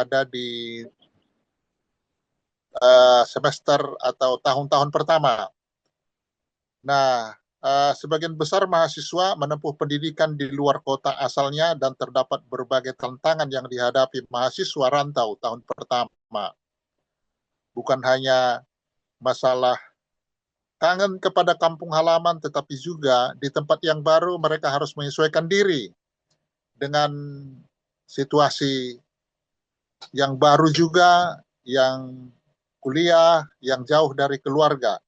ada di semester atau tahun-tahun pertama. Nah, sebagian besar mahasiswa menempuh pendidikan di luar kota asalnya dan terdapat berbagai tantangan yang dihadapi mahasiswa rantau tahun pertama. Bukan hanya masalah kangen kepada kampung halaman, tetapi juga di tempat yang baru mereka harus menyesuaikan diri dengan situasi yang baru juga, yang kuliah, yang jauh dari keluarga.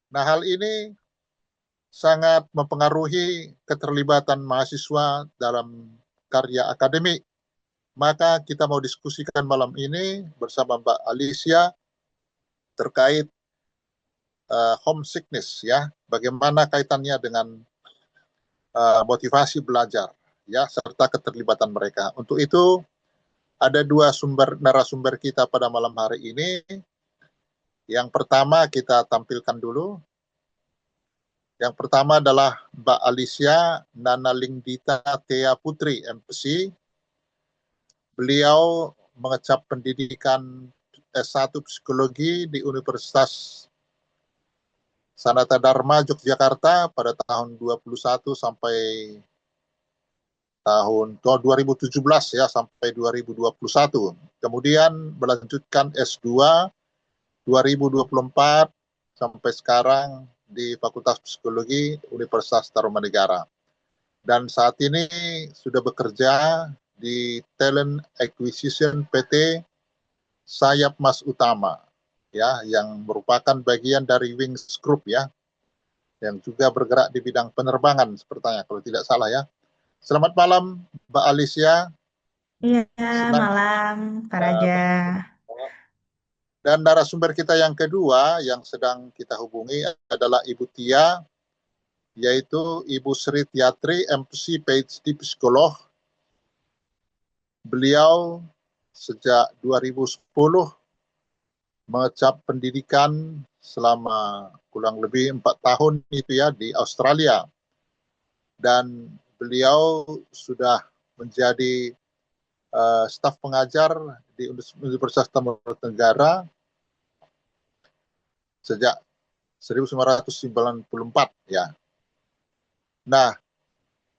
Nah, hal ini sangat mempengaruhi keterlibatan mahasiswa dalam karya akademik. Maka kita mau diskusikan malam ini bersama Mbak Alicia terkait homesickness, ya, bagaimana kaitannya dengan motivasi belajar, ya, serta keterlibatan mereka. Untuk itu ada dua narasumber kita pada malam hari ini. Yang pertama kita tampilkan dulu. Yang pertama adalah Mbak Alicia Nanalingdita Tea Putri, MPC. Beliau mengecap pendidikan S1 Psikologi di Universitas Sanata Dharma Yogyakarta pada tahun 21 sampai tahun 2017 ya, sampai 2021. Kemudian melanjutkan S2 2024 sampai sekarang di Fakultas Psikologi Universitas Tarumanegara. Dan saat ini sudah bekerja di Talent Acquisition PT Sayap Mas Utama, ya, yang merupakan bagian dari Wings Group, ya, yang juga bergerak di bidang penerbangan sepertinya kalau tidak salah, ya. Selamat malam Mbak Alicia. Iya, Senang. malam, Kak Raja. Dan narasumber kita yang kedua yang sedang kita hubungi adalah Ibu Tia, yaitu Ibu Sri Tiatri, MPC PhD Psikolog. Beliau sejak 2010 mengecap pendidikan selama kurang lebih 4 tahun itu ya di Australia. Dan beliau sudah menjadi staf pengajar di Universitas Tarumanegara sejak 1994 ya. Nah,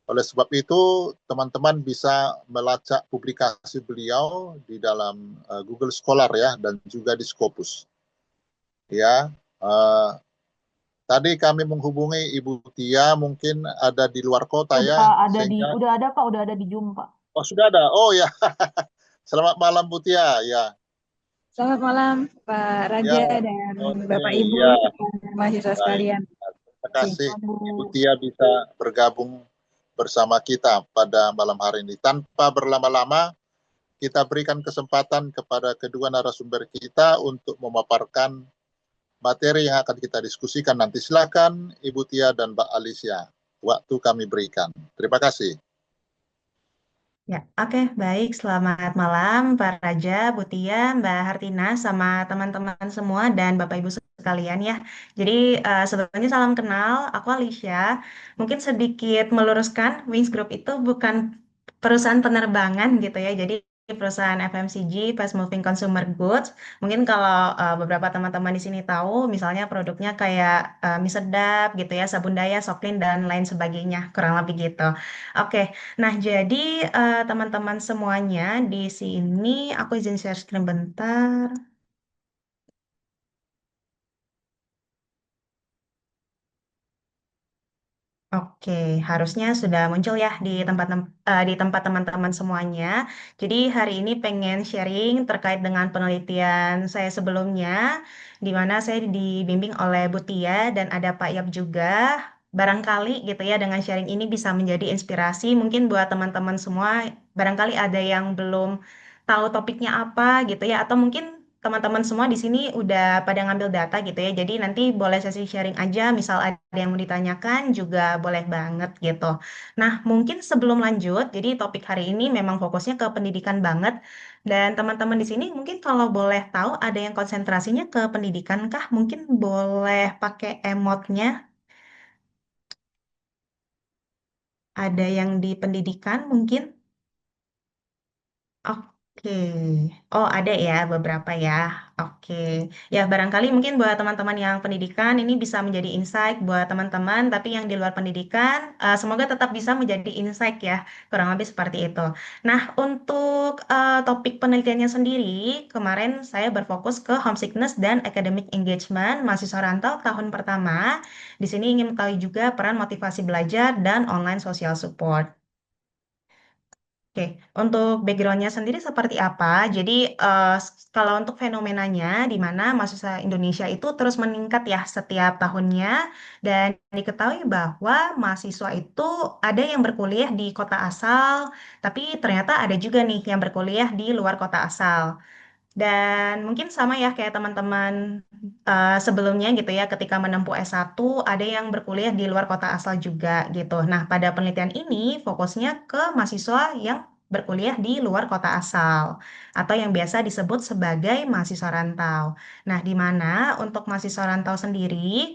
oleh sebab itu teman-teman bisa melacak publikasi beliau di dalam Google Scholar ya, dan juga di Scopus. Ya, tadi kami menghubungi Ibu Tia, mungkin ada di luar kota ya, sehingga Udah ada di Zoom, Pak. oh sudah ada. Oh ya, selamat malam Bu Tia ya. Selamat malam, Pak Ya, Raja dan oke Bapak Ibu, ya, mahasiswa baik. sekalian. Terima Oke. kasih Ibu Bu. Tia bisa bergabung bersama kita pada malam hari ini. Tanpa berlama-lama, kita berikan kesempatan kepada kedua narasumber kita untuk memaparkan materi yang akan kita diskusikan nanti. Silakan Ibu Tia dan Mbak Alicia. Waktu kami berikan. Terima kasih. Ya, oke, baik. Selamat malam, Pak Raja, Bu Tia, Mbak Hartina, sama teman-teman semua dan Bapak Ibu sekalian ya. Jadi sebelumnya salam kenal, aku Alicia. Mungkin sedikit meluruskan, Wings Group itu bukan perusahaan penerbangan gitu ya. Jadi perusahaan FMCG, Fast Moving Consumer Goods. Mungkin kalau beberapa teman-teman di sini tahu, misalnya produknya kayak mie sedap gitu ya, sabun daya, Soklin dan lain sebagainya, kurang lebih gitu. Oke. Nah, jadi teman-teman semuanya di sini aku izin share screen bentar. Oke, harusnya sudah muncul ya di tempat teman-teman semuanya. Jadi hari ini pengen sharing terkait dengan penelitian saya sebelumnya, di mana saya dibimbing oleh Bu Tia dan ada Pak Yap juga. Barangkali gitu ya dengan sharing ini bisa menjadi inspirasi mungkin buat teman-teman semua. Barangkali ada yang belum tahu topiknya apa gitu ya, atau mungkin teman-teman semua di sini udah pada ngambil data gitu ya. Jadi nanti boleh sesi sharing aja, misal ada yang mau ditanyakan juga boleh banget gitu. Nah, mungkin sebelum lanjut, jadi topik hari ini memang fokusnya ke pendidikan banget. Dan teman-teman di sini mungkin kalau boleh tahu ada yang konsentrasinya ke pendidikan kah? Mungkin boleh pakai emotnya. Ada yang di pendidikan mungkin? Oke, oh ada ya beberapa ya. Oke, ya barangkali mungkin buat teman-teman yang pendidikan ini bisa menjadi insight buat teman-teman, tapi yang di luar pendidikan semoga tetap bisa menjadi insight ya, kurang lebih seperti itu. Nah, untuk topik penelitiannya sendiri, kemarin saya berfokus ke homesickness dan academic engagement mahasiswa rantau tahun pertama. Di sini ingin mengetahui juga peran motivasi belajar dan online social support. Oke, untuk backgroundnya sendiri seperti apa? Jadi, kalau untuk fenomenanya, di mana mahasiswa Indonesia itu terus meningkat ya setiap tahunnya, dan diketahui bahwa mahasiswa itu ada yang berkuliah di kota asal, tapi ternyata ada juga nih yang berkuliah di luar kota asal. Dan mungkin sama ya kayak teman-teman sebelumnya gitu ya, ketika menempuh S1 ada yang berkuliah di luar kota asal juga gitu. Nah, pada penelitian ini fokusnya ke mahasiswa yang berkuliah di luar kota asal atau yang biasa disebut sebagai mahasiswa rantau. Nah, di mana untuk mahasiswa rantau sendiri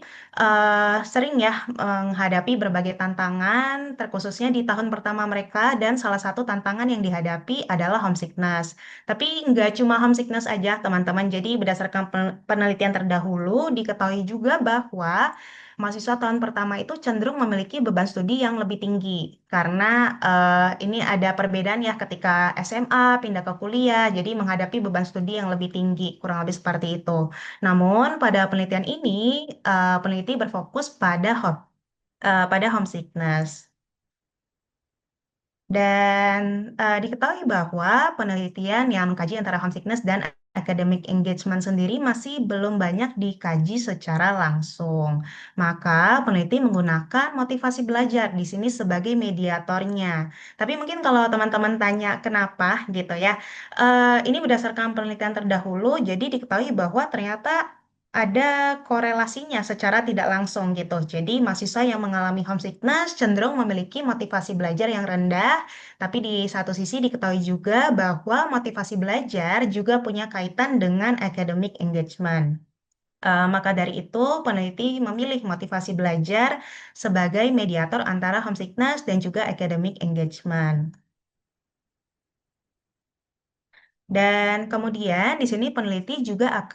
sering ya menghadapi berbagai tantangan, terkhususnya di tahun pertama mereka dan salah satu tantangan yang dihadapi adalah homesickness. Tapi nggak cuma homesickness aja, teman-teman. Jadi berdasarkan penelitian terdahulu, diketahui juga bahwa mahasiswa tahun pertama itu cenderung memiliki beban studi yang lebih tinggi. Karena ini ada perbedaan ya ketika SMA pindah ke kuliah, jadi menghadapi beban studi yang lebih tinggi, kurang lebih seperti itu. Namun pada penelitian ini, peneliti berfokus pada homesickness. Dan diketahui bahwa penelitian yang mengkaji antara homesickness dan academic engagement sendiri masih belum banyak dikaji secara langsung. Maka peneliti menggunakan motivasi belajar di sini sebagai mediatornya. Tapi mungkin kalau teman-teman tanya kenapa gitu ya, ini berdasarkan penelitian terdahulu, jadi diketahui bahwa ternyata ada korelasinya secara tidak langsung gitu. Jadi mahasiswa yang mengalami homesickness cenderung memiliki motivasi belajar yang rendah, tapi di satu sisi diketahui juga bahwa motivasi belajar juga punya kaitan dengan academic engagement. Maka dari itu, peneliti memilih motivasi belajar sebagai mediator antara homesickness dan juga academic engagement. Dan kemudian di sini peneliti juga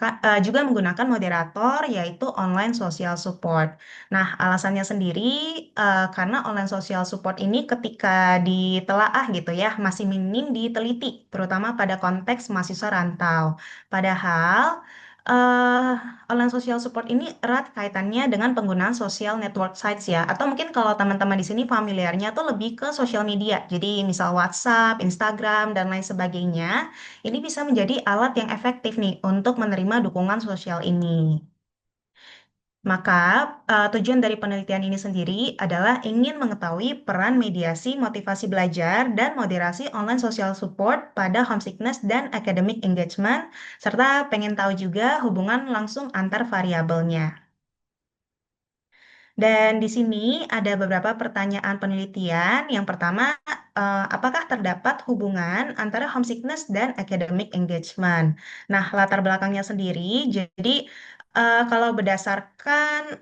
menggunakan moderator yaitu online social support. Nah, alasannya sendiri karena online social support ini ketika ditelaah gitu ya masih minim diteliti, terutama pada konteks mahasiswa rantau. Padahal eh, online social support ini erat kaitannya dengan penggunaan social network sites ya. Atau mungkin kalau teman-teman di sini familiarnya tuh lebih ke social media. Jadi misal WhatsApp, Instagram dan lain sebagainya. Ini bisa menjadi alat yang efektif nih untuk menerima dukungan sosial ini. Maka, tujuan dari penelitian ini sendiri adalah ingin mengetahui peran mediasi motivasi belajar dan moderasi online social support pada homesickness dan academic engagement, serta pengen tahu juga hubungan langsung antar variabelnya. Dan di sini ada beberapa pertanyaan penelitian. Yang pertama, apakah terdapat hubungan antara homesickness dan academic engagement? Nah, latar belakangnya sendiri, jadi kalau berdasarkan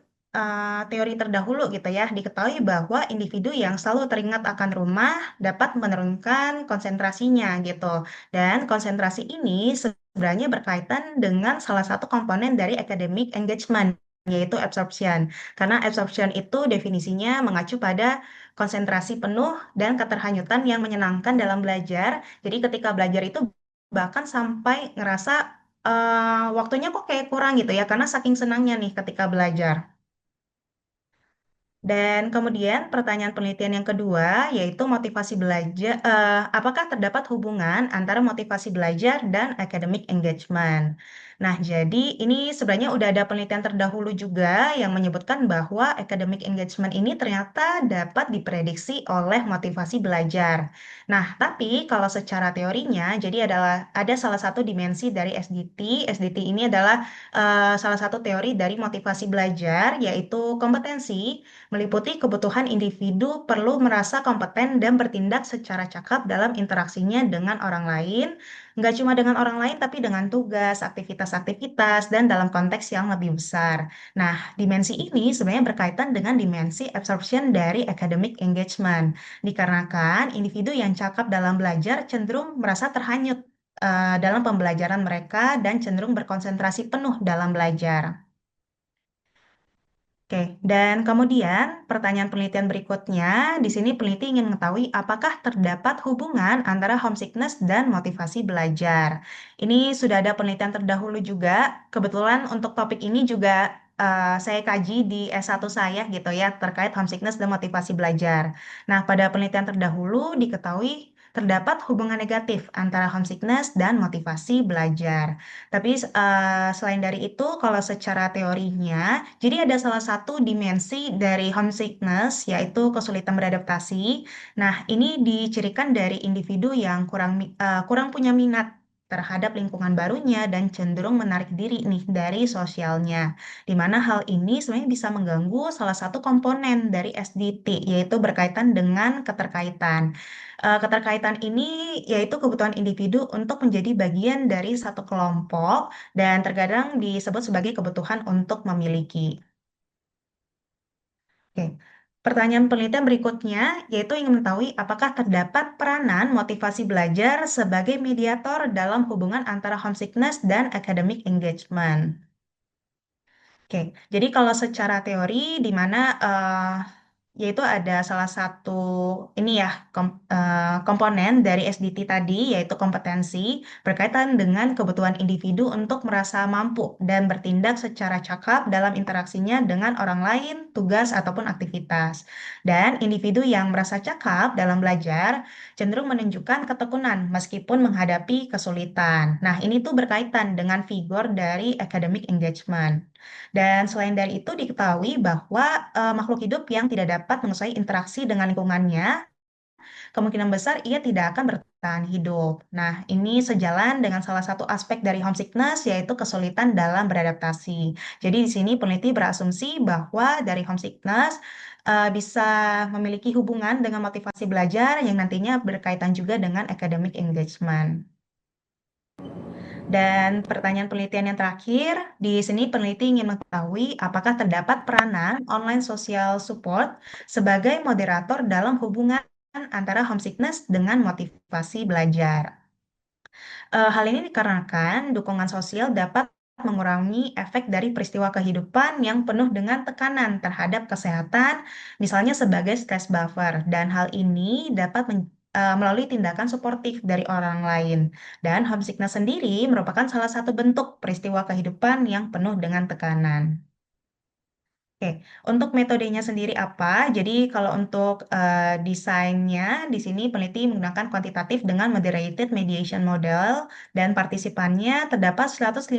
teori terdahulu gitu ya, diketahui bahwa individu yang selalu teringat akan rumah dapat menurunkan konsentrasinya gitu. Dan konsentrasi ini sebenarnya berkaitan dengan salah satu komponen dari academic engagement, yaitu absorption. Karena absorption itu definisinya mengacu pada konsentrasi penuh dan keterhanyutan yang menyenangkan dalam belajar. Jadi ketika belajar itu bahkan sampai ngerasa waktunya kok kayak kurang gitu ya, karena saking senangnya nih ketika belajar. Dan kemudian pertanyaan penelitian yang kedua yaitu motivasi belajar, apakah terdapat hubungan antara motivasi belajar dan academic engagement? Nah, jadi ini sebenarnya udah ada penelitian terdahulu juga yang menyebutkan bahwa academic engagement ini ternyata dapat diprediksi oleh motivasi belajar. Nah, tapi kalau secara teorinya, jadi ada salah satu dimensi dari SDT. SDT ini adalah salah satu teori dari motivasi belajar, yaitu kompetensi meliputi kebutuhan individu perlu merasa kompeten dan bertindak secara cakap dalam interaksinya dengan orang lain, nggak cuma dengan orang lain, tapi dengan tugas, aktivitas-aktivitas, dan dalam konteks yang lebih besar. Nah, dimensi ini sebenarnya berkaitan dengan dimensi absorption dari academic engagement, dikarenakan individu yang cakap dalam belajar cenderung merasa terhanyut dalam pembelajaran mereka dan cenderung berkonsentrasi penuh dalam belajar. Oke, dan kemudian pertanyaan penelitian berikutnya, di sini peneliti ingin mengetahui apakah terdapat hubungan antara homesickness dan motivasi belajar. Ini sudah ada penelitian terdahulu juga, kebetulan untuk topik ini juga saya kaji di S1 saya gitu ya, terkait homesickness dan motivasi belajar. Nah, pada penelitian terdahulu diketahui terdapat hubungan negatif antara homesickness dan motivasi belajar. Tapi selain dari itu, kalau secara teorinya, jadi ada salah satu dimensi dari homesickness, yaitu kesulitan beradaptasi. Nah, ini dicirikan dari individu yang kurang punya minat terhadap lingkungan barunya dan cenderung menarik diri nih dari sosialnya. Di mana hal ini sebenarnya bisa mengganggu salah satu komponen dari SDT, yaitu berkaitan dengan keterkaitan. Keterkaitan ini yaitu kebutuhan individu untuk menjadi bagian dari satu kelompok dan terkadang disebut sebagai kebutuhan untuk memiliki. Oke. Pertanyaan penelitian berikutnya yaitu ingin mengetahui apakah terdapat peranan motivasi belajar sebagai mediator dalam hubungan antara homesickness dan academic engagement. Oke, jadi kalau secara teori di mana yaitu ada salah satu ini ya komponen dari SDT tadi yaitu kompetensi berkaitan dengan kebutuhan individu untuk merasa mampu dan bertindak secara cakap dalam interaksinya dengan orang lain, tugas ataupun aktivitas. Dan individu yang merasa cakap dalam belajar cenderung menunjukkan ketekunan meskipun menghadapi kesulitan. Nah, ini tuh berkaitan dengan figur dari academic engagement. Dan selain dari itu diketahui bahwa makhluk hidup yang tidak dapat menguasai interaksi dengan lingkungannya, kemungkinan besar ia tidak akan bertahan hidup. Nah, ini sejalan dengan salah satu aspek dari homesickness, yaitu kesulitan dalam beradaptasi. Jadi di sini peneliti berasumsi bahwa dari homesickness bisa memiliki hubungan dengan motivasi belajar yang nantinya berkaitan juga dengan academic engagement. Dan pertanyaan penelitian yang terakhir, di sini peneliti ingin mengetahui apakah terdapat peranan online social support sebagai moderator dalam hubungan antara homesickness dengan motivasi belajar. Hal ini dikarenakan dukungan sosial dapat mengurangi efek dari peristiwa kehidupan yang penuh dengan tekanan terhadap kesehatan, misalnya sebagai stress buffer. Dan hal ini dapat melalui tindakan suportif dari orang lain. Dan homesickness sendiri merupakan salah satu bentuk peristiwa kehidupan yang penuh dengan tekanan. Oke, untuk metodenya sendiri apa? Jadi kalau untuk desainnya di sini peneliti menggunakan kuantitatif dengan moderated mediation model dan partisipannya terdapat 158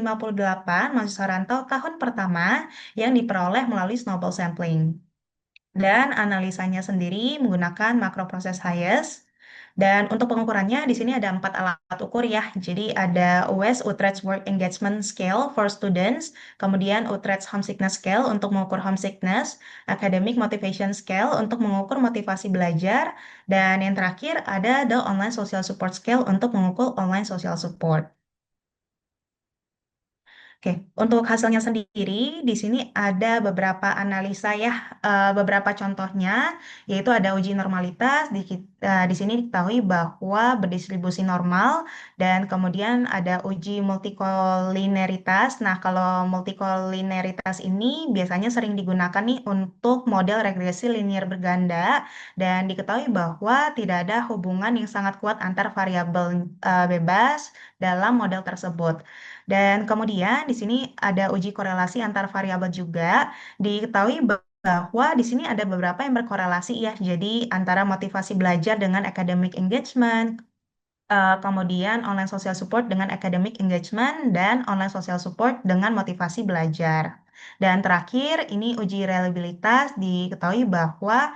mahasiswa rantau tahun pertama yang diperoleh melalui snowball sampling. Dan analisanya sendiri menggunakan macro process bias. Dan untuk pengukurannya di sini ada 4 alat ukur ya. Jadi ada UWES, Utrecht Work Engagement Scale for Students, kemudian Utrecht Homesickness Scale untuk mengukur homesickness, Academic Motivation Scale untuk mengukur motivasi belajar, dan yang terakhir ada the Online Social Support Scale untuk mengukur online social support. Oke, untuk hasilnya sendiri, di sini ada beberapa analisa ya, beberapa contohnya, yaitu ada uji normalitas, di sini diketahui bahwa berdistribusi normal, dan kemudian ada uji multikolineritas. Nah, kalau multikolineritas ini biasanya sering digunakan nih untuk model regresi linear berganda, dan diketahui bahwa tidak ada hubungan yang sangat kuat antar variabel bebas dalam model tersebut. Dan kemudian di sini ada uji korelasi antar variabel juga. Diketahui bahwa di sini ada beberapa yang berkorelasi ya. Jadi antara motivasi belajar dengan academic engagement, kemudian online social support dengan academic engagement, dan online social support dengan motivasi belajar. Dan terakhir, ini uji reliabilitas diketahui bahwa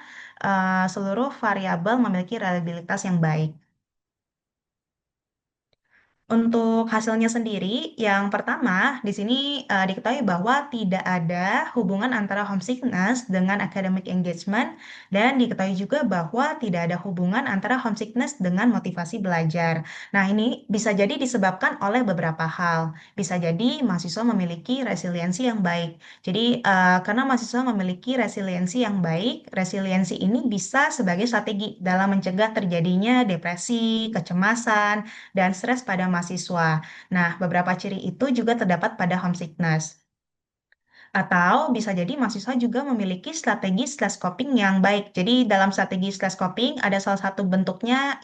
seluruh variabel memiliki reliabilitas yang baik. Untuk hasilnya sendiri, yang pertama, di sini diketahui bahwa tidak ada hubungan antara homesickness dengan academic engagement, dan diketahui juga bahwa tidak ada hubungan antara homesickness dengan motivasi belajar. Nah, ini bisa jadi disebabkan oleh beberapa hal. Bisa jadi mahasiswa memiliki resiliensi yang baik. Jadi, karena mahasiswa memiliki resiliensi yang baik, resiliensi ini bisa sebagai strategi dalam mencegah terjadinya depresi, kecemasan, dan stres pada mahasiswa. Nah, beberapa ciri itu juga terdapat pada homesickness. Atau bisa jadi mahasiswa juga memiliki strategi stress coping yang baik. Jadi dalam strategi stress coping ada salah satu bentuknya,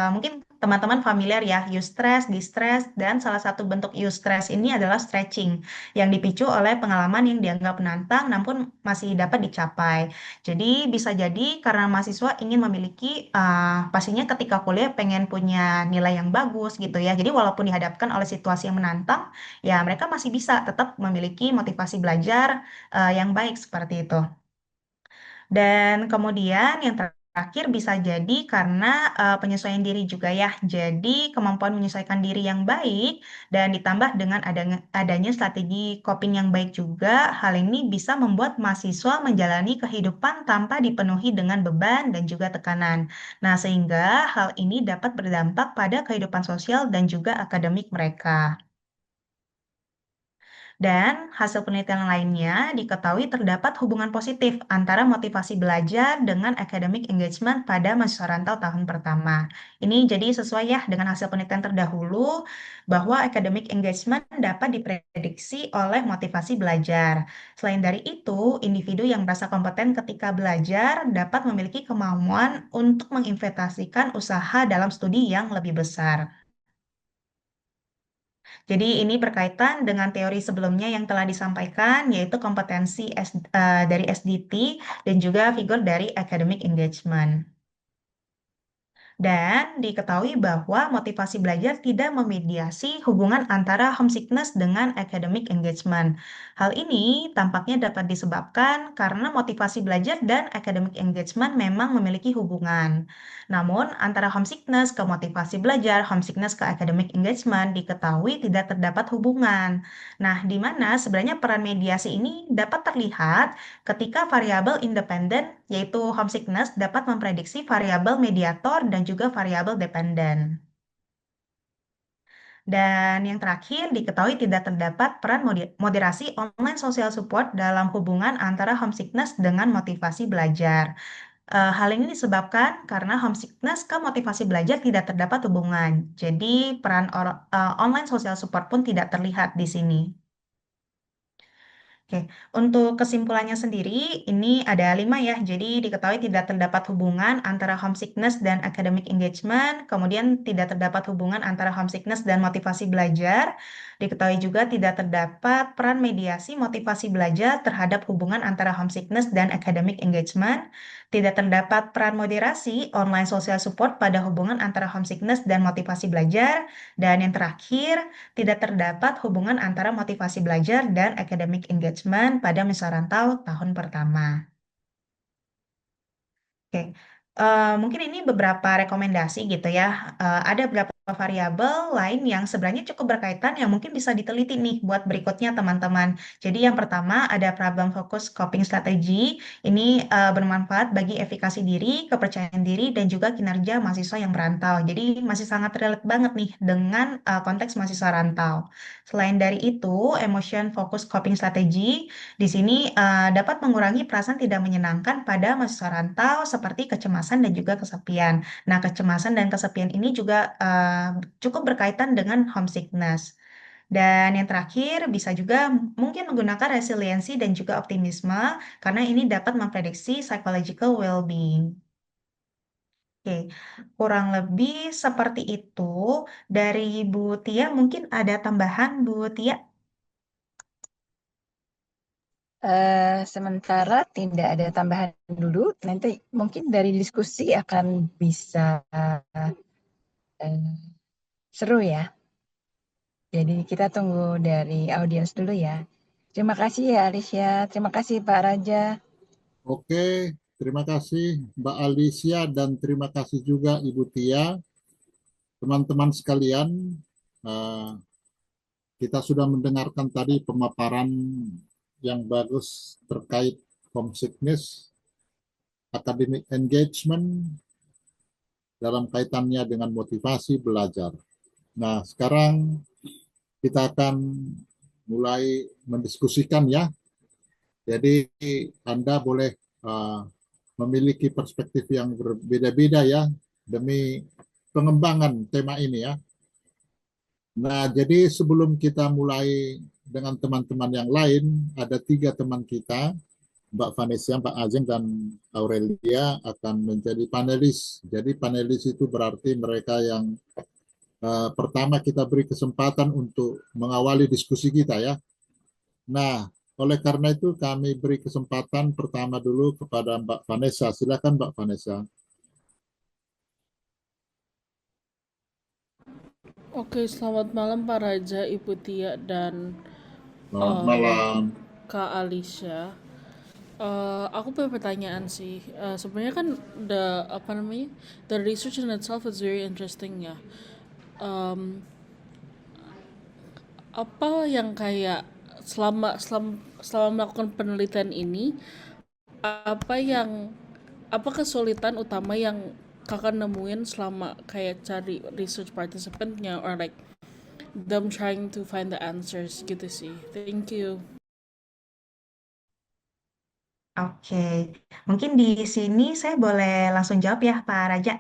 mungkin teman-teman familiar ya, eustress, distress, dan salah satu bentuk eustress ini adalah stretching yang dipicu oleh pengalaman yang dianggap menantang namun masih dapat dicapai. Jadi bisa jadi karena mahasiswa ingin memiliki, pastinya ketika kuliah pengen punya nilai yang bagus gitu ya. Jadi walaupun dihadapkan oleh situasi yang menantang, ya mereka masih bisa tetap memiliki motivasi belajar yang baik seperti itu. Dan kemudian yang terakhir bisa jadi karena penyesuaian diri juga ya. Jadi kemampuan menyesuaikan diri yang baik dan ditambah dengan adanya strategi coping yang baik juga, hal ini bisa membuat mahasiswa menjalani kehidupan tanpa dipenuhi dengan beban dan juga tekanan. Nah, sehingga hal ini dapat berdampak pada kehidupan sosial dan juga akademik mereka. Dan hasil penelitian lainnya diketahui terdapat hubungan positif antara motivasi belajar dengan academic engagement pada mahasiswa rantau tahun pertama. Ini jadi sesuai ya dengan hasil penelitian terdahulu bahwa academic engagement dapat diprediksi oleh motivasi belajar. Selain dari itu, individu yang merasa kompeten ketika belajar dapat memiliki kemampuan untuk menginvestasikan usaha dalam studi yang lebih besar. Jadi ini berkaitan dengan teori sebelumnya yang telah disampaikan, yaitu kompetensi dari SDT dan juga figur dari academic engagement. Dan diketahui bahwa motivasi belajar tidak memediasi hubungan antara homesickness dengan academic engagement. Hal ini tampaknya dapat disebabkan karena motivasi belajar dan academic engagement memang memiliki hubungan. Namun, antara homesickness ke motivasi belajar, homesickness ke academic engagement diketahui tidak terdapat hubungan. Nah, di mana sebenarnya peran mediasi ini dapat terlihat ketika variabel independen, yaitu homesickness, dapat memprediksi variabel mediator dan juga variabel dependen. Dan yang terakhir, diketahui tidak terdapat peran moderasi online social support dalam hubungan antara homesickness dengan motivasi belajar. Hal ini disebabkan karena homesickness ke motivasi belajar tidak terdapat hubungan. Jadi, peran online social support pun tidak terlihat di sini. Oke, untuk kesimpulannya sendiri, ini ada 5 ya. Jadi diketahui tidak terdapat hubungan antara homesickness dan academic engagement, kemudian tidak terdapat hubungan antara homesickness dan motivasi belajar. Diketahui juga tidak terdapat peran mediasi motivasi belajar terhadap hubungan antara homesickness dan academic engagement. Tidak terdapat peran moderasi online social support pada hubungan antara homesickness dan motivasi belajar. Dan yang terakhir, tidak terdapat hubungan antara motivasi belajar dan academic engagement pada masa rantau tahun pertama. Oke, mungkin ini beberapa rekomendasi gitu ya. Ada beberapa variabel lain yang sebenarnya cukup berkaitan yang mungkin bisa diteliti nih buat berikutnya teman-teman. Jadi yang pertama ada problem fokus coping strategy. Ini bermanfaat bagi efikasi diri, kepercayaan diri, dan juga kinerja mahasiswa yang merantau. Jadi masih sangat relate banget nih dengan konteks mahasiswa rantau. Selain dari itu, emotion focus coping strategy di sini dapat mengurangi perasaan tidak menyenangkan pada mahasiswa rantau seperti kecemasan dan juga kesepian. Nah, kecemasan dan kesepian ini juga cukup berkaitan dengan homesickness. Dan yang terakhir bisa juga mungkin menggunakan resiliensi dan juga optimisme karena ini dapat memprediksi psychological well-being. Oke, kurang lebih seperti itu. Dari Bu Tia mungkin ada tambahan Bu Tia? Sementara tidak ada tambahan dulu, nanti mungkin dari diskusi akan bisa eh, seru ya. Jadi kita tunggu dari audiens dulu ya. Terima kasih ya Alicia, terima kasih Pak Raja. Oke, terima kasih Mbak Alicia dan terima kasih juga Ibu Tia. Teman-teman sekalian, eh, kita sudah mendengarkan tadi pemaparan yang bagus terkait homesickness, academic engagement dalam kaitannya dengan motivasi belajar. Nah, sekarang kita akan mulai mendiskusikan ya. Jadi Anda boleh memiliki perspektif yang berbeda-beda ya demi pengembangan tema ini ya. Nah, jadi sebelum kita mulai dengan teman-teman yang lain, ada 3 teman kita, Mbak Vanessa, Mbak Ajeng, dan Aurelia akan menjadi panelis. Jadi panelis itu berarti mereka yang pertama kita beri kesempatan untuk mengawali diskusi kita ya. Nah, oleh karena itu kami beri kesempatan pertama dulu kepada Mbak Vanessa. Silakan Mbak Vanessa. Oke, selamat malam Pak Raja, Ibu Tia, dan Selamat eh, malam. Kak Alicia. Aku punya pertanyaan sih. Sebenarnya kan the research in itself is very interesting ya. Em, apa yang kayak selama melakukan penelitian ini, apa yang apa kesulitan utama yang kakak nemuin selama kayak cari research participantnya, or like them trying to find the answers gitu sih. Thank you. Oke, mungkin di sini saya boleh langsung jawab ya, Pak Raja.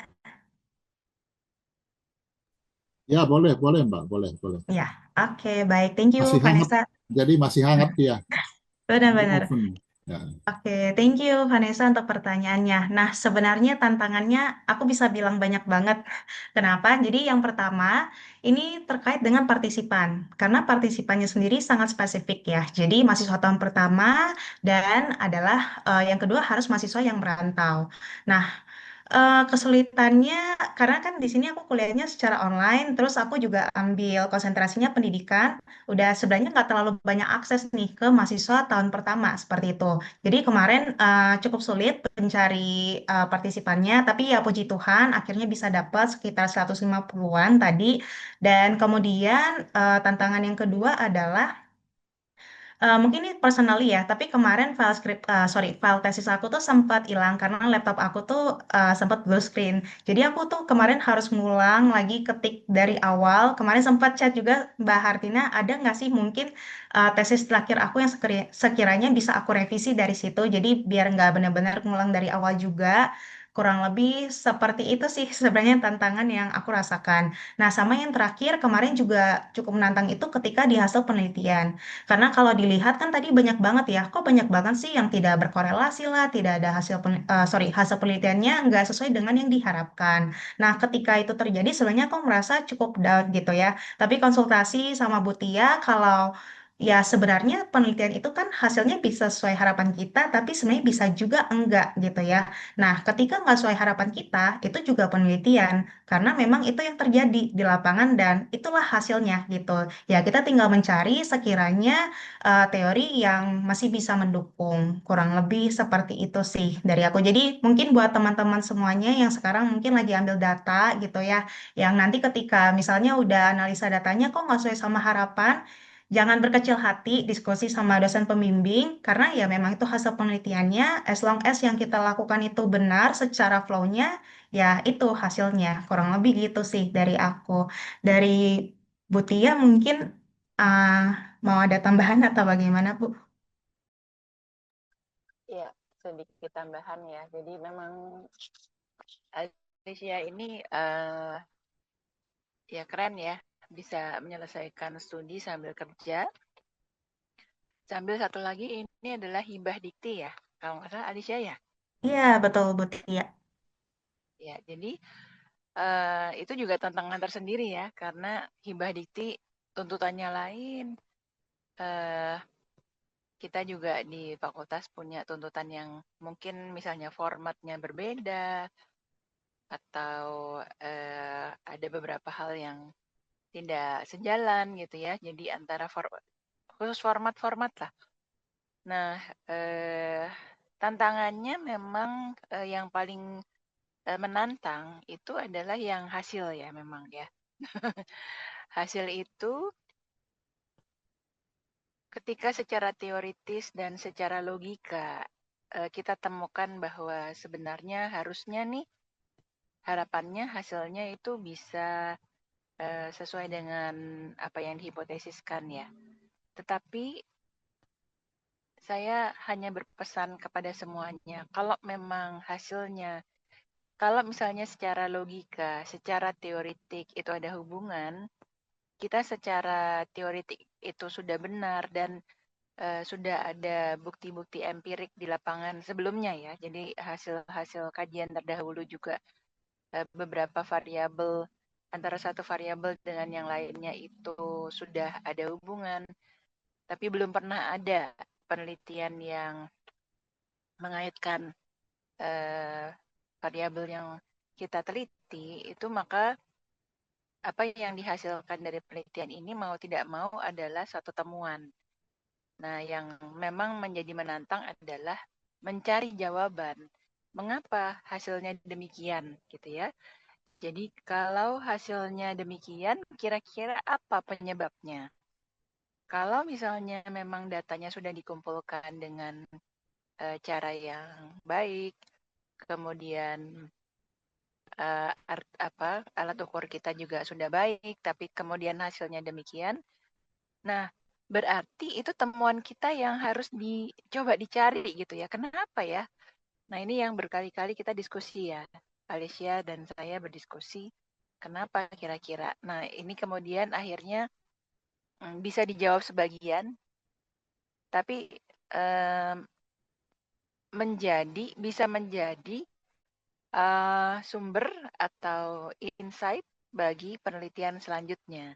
Ya, boleh, boleh Mbak, boleh, boleh. Ya, oke, baik. Thank you, Masih hangat, Vanessa. jadi masih hangat ya, belum Benar-benar. oven. Ya. Oke, thank you Vanessa untuk pertanyaannya. Nah, sebenarnya tantangannya aku bisa bilang banyak banget. Kenapa? Jadi yang pertama, ini terkait dengan partisipan. Karena partisipannya sendiri sangat spesifik ya. Jadi mahasiswa tahun pertama dan adalah yang kedua harus mahasiswa yang merantau. Nah, kesulitannya karena kan di sini aku kuliahnya secara online, terus aku juga ambil konsentrasinya pendidikan. Udah sebenarnya nggak terlalu banyak akses nih ke mahasiswa tahun pertama seperti itu. Jadi kemarin cukup sulit mencari partisipannya, tapi ya puji Tuhan akhirnya bisa dapat sekitar 150-an tadi. Dan kemudian tantangan yang kedua adalah mungkin ini personally ya, tapi kemarin file tesis aku tuh sempat hilang karena laptop aku tuh sempat blue screen. Jadi aku tuh kemarin harus ngulang lagi ketik dari awal. Kemarin sempat chat juga Mbak Hartina, ada nggak sih mungkin tesis terakhir aku yang sekiranya bisa aku revisi dari situ. Jadi biar nggak benar-benar ngulang dari awal juga. Kurang lebih seperti itu sih sebenarnya tantangan yang aku rasakan. Nah, sama yang terakhir kemarin juga cukup menantang itu ketika di hasil penelitian. Karena kalau dilihat kan tadi banyak banget ya, kok banyak banget sih yang tidak berkorelasi lah, tidak ada hasil penelitiannya nggak sesuai dengan yang diharapkan. Nah, ketika itu terjadi sebenarnya aku merasa cukup down gitu ya. Tapi konsultasi sama Butia kalau ya sebenarnya penelitian itu kan hasilnya bisa sesuai harapan kita, tapi sebenarnya bisa juga enggak gitu ya. Nah, ketika nggak sesuai harapan kita, itu juga penelitian. Karena memang itu yang terjadi di lapangan dan itulah hasilnya gitu. Ya, kita tinggal mencari sekiranya teori yang masih bisa mendukung. Kurang lebih seperti itu sih dari aku. Jadi mungkin buat teman-teman semuanya yang sekarang mungkin lagi ambil data gitu ya, yang nanti ketika misalnya udah analisa datanya kok nggak sesuai sama harapan, jangan berkecil hati diskusi sama dosen pembimbing karena ya memang itu hasil penelitiannya. As long as yang kita lakukan itu benar secara flow-nya, ya itu hasilnya. Kurang lebih gitu sih dari aku. Dari Butia mungkin ah, mau ada tambahan atau bagaimana, Bu? Ya, sedikit tambahan ya. Jadi memang Alicia ini ya keren ya, bisa menyelesaikan studi sambil kerja. Sambil satu lagi ini adalah hibah dikti ya, kalau nggak salah Alicia ya. Iya, betul, Butia. Ya, jadi itu juga tantangan tersendiri ya, karena hibah dikti tuntutannya lain. Eh, kita juga di fakultas punya tuntutan yang mungkin misalnya formatnya berbeda, atau ada beberapa hal yang tidak sejalan gitu ya. Jadi antara khusus format-format lah. Nah, tantangannya memang yang paling menantang itu adalah yang hasil ya memang ya. Hasil itu ketika secara teoritis dan secara logika kita temukan bahwa sebenarnya harusnya nih harapannya hasilnya itu bisa sesuai dengan apa yang dihipotesiskan ya. Tetapi saya hanya berpesan kepada semuanya, kalau memang hasilnya, kalau misalnya secara logika, secara teoritik itu ada hubungan, kita secara teoretik itu sudah benar dan sudah ada bukti-bukti empirik di lapangan sebelumnya ya. Jadi hasil-hasil kajian terdahulu juga beberapa variabel antara satu variabel dengan yang lainnya itu sudah ada hubungan, tapi belum pernah ada penelitian yang mengaitkan variabel yang kita teliti itu, maka apa yang dihasilkan dari penelitian ini mau tidak mau adalah suatu temuan. Nah, yang memang menjadi menantang adalah mencari jawaban mengapa hasilnya demikian gitu ya. Jadi kalau hasilnya demikian, kira-kira apa penyebabnya? Kalau misalnya memang datanya sudah dikumpulkan dengan cara yang baik, kemudian alat ukur kita juga sudah baik, tapi kemudian hasilnya demikian, nah berarti itu temuan kita yang harus dicoba dicari gitu ya. Kenapa ya? Nah ini yang berkali-kali kita diskusi ya, Alicia dan saya berdiskusi. Kenapa kira-kira? Nah ini kemudian akhirnya bisa dijawab sebagian, tapi bisa menjadi sumber atau insight bagi penelitian selanjutnya.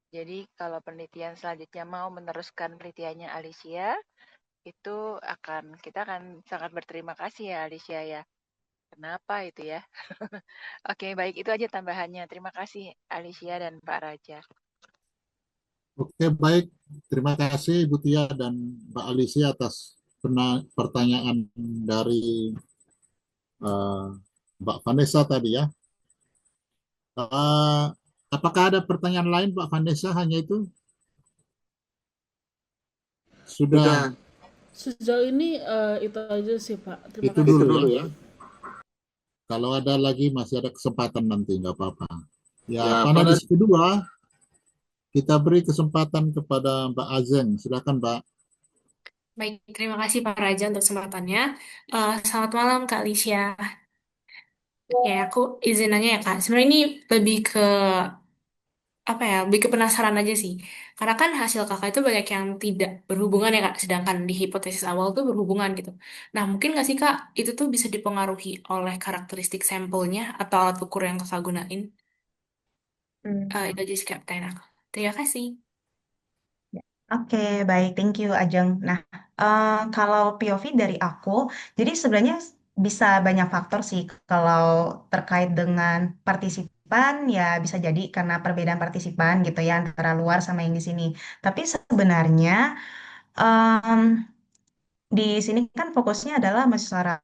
Jadi kalau penelitian selanjutnya mau meneruskan penelitiannya Alicia, itu kita akan sangat berterima kasih ya Alicia ya. Kenapa itu ya? Oke, baik, itu aja tambahannya. Terima kasih Alicia dan Pak Raja. Oke, baik. Terima kasih Ibu Tia dan Mbak Alicia atas pertanyaan dari Mbak Vanessa tadi ya. Eh, apakah ada pertanyaan lain Mbak Vanessa? Hanya itu? Sudah Sejauh ini itu aja sih Pak. Terima itu kasih. dulu ya. Kalau ada lagi masih ada kesempatan nanti, nggak apa-apa. Ya, panelis kedua kita beri kesempatan kepada Mbak Azeng. Silakan Mbak. Baik, terima kasih Pak Raja untuk kesempatannya. Selamat malam Kak Alicia. Ya, aku izin nanya ya Kak. Sebenarnya ini lebih ke apa ya? Lebih ke penasaran aja sih. Karena kan hasil kakak itu banyak yang tidak berhubungan ya Kak. Sedangkan di hipotesis awal tuh berhubungan gitu. Nah, mungkin nggak sih Kak, itu tuh bisa dipengaruhi oleh karakteristik sampelnya atau alat ukur yang kakak gunain? Itu aja sih Kak pertanyaan aku. Terima kasih. Oke, baik, thank you Ajeng. Nah, kalau POV dari aku, jadi sebenarnya bisa banyak faktor sih kalau terkait dengan partisipan, ya bisa jadi karena perbedaan partisipan gitu ya antara luar sama yang di sini. Tapi sebenarnya em, di sini kan fokusnya adalah mahasiswa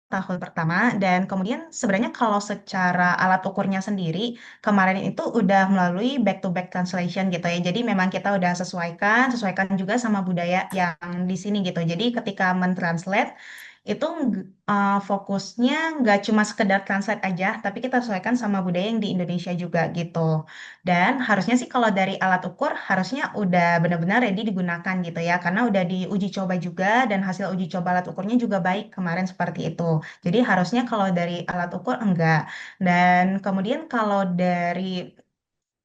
tahun pertama dan kemudian sebenarnya kalau secara alat ukurnya sendiri kemarin itu udah melalui back to back translation gitu ya. Jadi memang kita udah sesuaikan juga sama budaya yang di sini gitu. Jadi ketika mentranslate itu fokusnya nggak cuma sekedar translate aja, tapi kita sesuaikan sama budaya yang di Indonesia juga gitu. Dan harusnya sih kalau dari alat ukur harusnya udah benar-benar ready digunakan gitu ya, karena udah diuji coba juga dan hasil uji coba alat ukurnya juga baik kemarin seperti itu. Jadi harusnya kalau dari alat ukur enggak. Dan kemudian kalau dari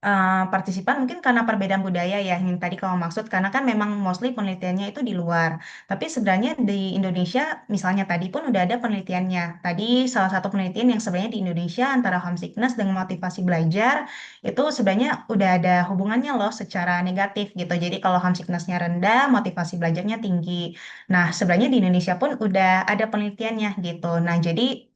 partisipan mungkin karena perbedaan budaya ya yang tadi kamu maksud karena kan memang mostly penelitiannya itu di luar. Tapi sebenarnya di Indonesia misalnya tadi pun udah ada penelitiannya. Tadi salah satu penelitian yang sebenarnya di Indonesia antara homesickness dengan motivasi belajar itu sebenarnya udah ada hubungannya loh secara negatif gitu. Jadi kalau homesickness-nya rendah, motivasi belajarnya tinggi. Nah, sebenarnya di Indonesia pun udah ada penelitiannya gitu. Nah, jadi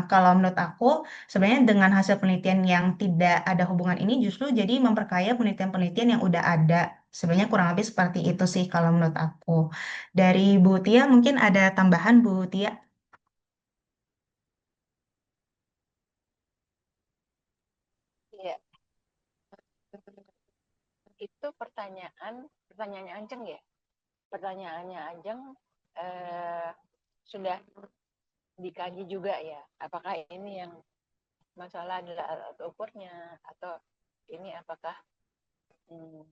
kalau menurut aku sebenarnya dengan hasil penelitian yang tidak ada hubungan ini justru jadi memperkaya penelitian-penelitian yang udah ada. Sebenarnya kurang lebih seperti itu sih kalau menurut aku. Dari Bu Tia mungkin ada tambahan Bu Tia? Iya, itu pertanyaannya Ajeng ya. Pertanyaannya Ajeng sudah dikaji juga ya. Apakah ini yang masalah adalah alat ukurnya atau ini apakah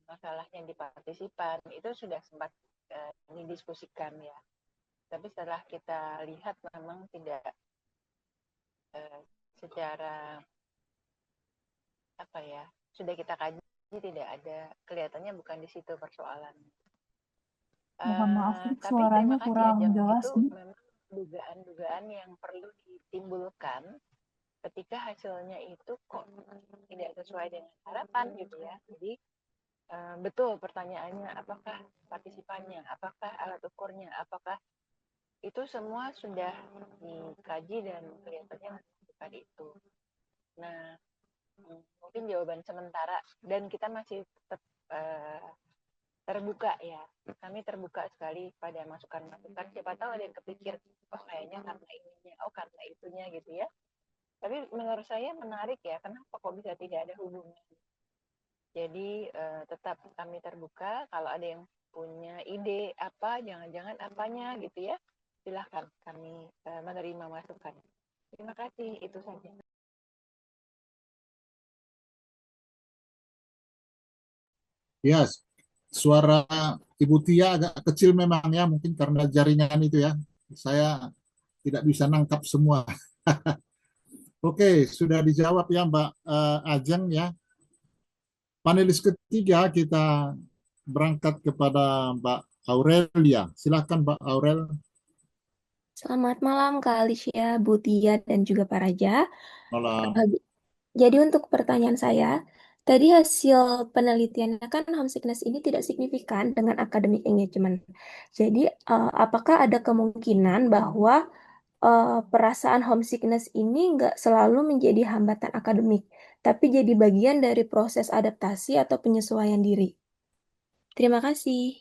masalahnya di partisipan, itu sudah sempat didiskusikan ya. Tapi setelah kita lihat memang tidak secara sudah kita kaji Jadi tidak ada, kelihatannya bukan di situ persoalan. Mohon maaf nih, Tapi suaranya terima kasih kurang Ajeng, jelas itu nih. memang dugaan-dugaan yang perlu ditimbulkan ketika hasilnya itu kok tidak sesuai dengan harapan gitu ya. Jadi betul pertanyaannya, apakah partisipannya, apakah alat ukurnya, apakah itu semua sudah dikaji dan kelihatannya bukan itu. Nah, mungkin jawaban sementara dan kita masih tetap terbuka ya. Kami terbuka sekali pada masukan-masukan. Siapa tahu ada yang kepikir, oh kayaknya karena ininya, oh karena itunya gitu ya. Tapi menurut saya menarik ya, kenapa kok bisa tidak ada hubungan. Jadi tetap kami terbuka, kalau ada yang punya ide apa, jangan-jangan apanya gitu ya, silahkan kami menerima masukan. Terima kasih, itu saja. Ya, suara Ibu Tia agak kecil memang ya, mungkin karena jaringan itu ya. Saya tidak bisa nangkap semua. Oke, sudah dijawab ya Mbak Ajeng ya. Panelis ketiga kita berangkat kepada Mbak Aurelia. Silakan Mbak Aurel. Selamat malam Kak Alicia, Bu Tia, dan juga Pak Raja. Malam. Jadi untuk pertanyaan saya, tadi hasil penelitiannya kan homesickness ini tidak signifikan dengan academic engagement. Jadi apakah ada kemungkinan bahwa perasaan homesickness ini nggak selalu menjadi hambatan akademik, tapi jadi bagian dari proses adaptasi atau penyesuaian diri? Terima kasih.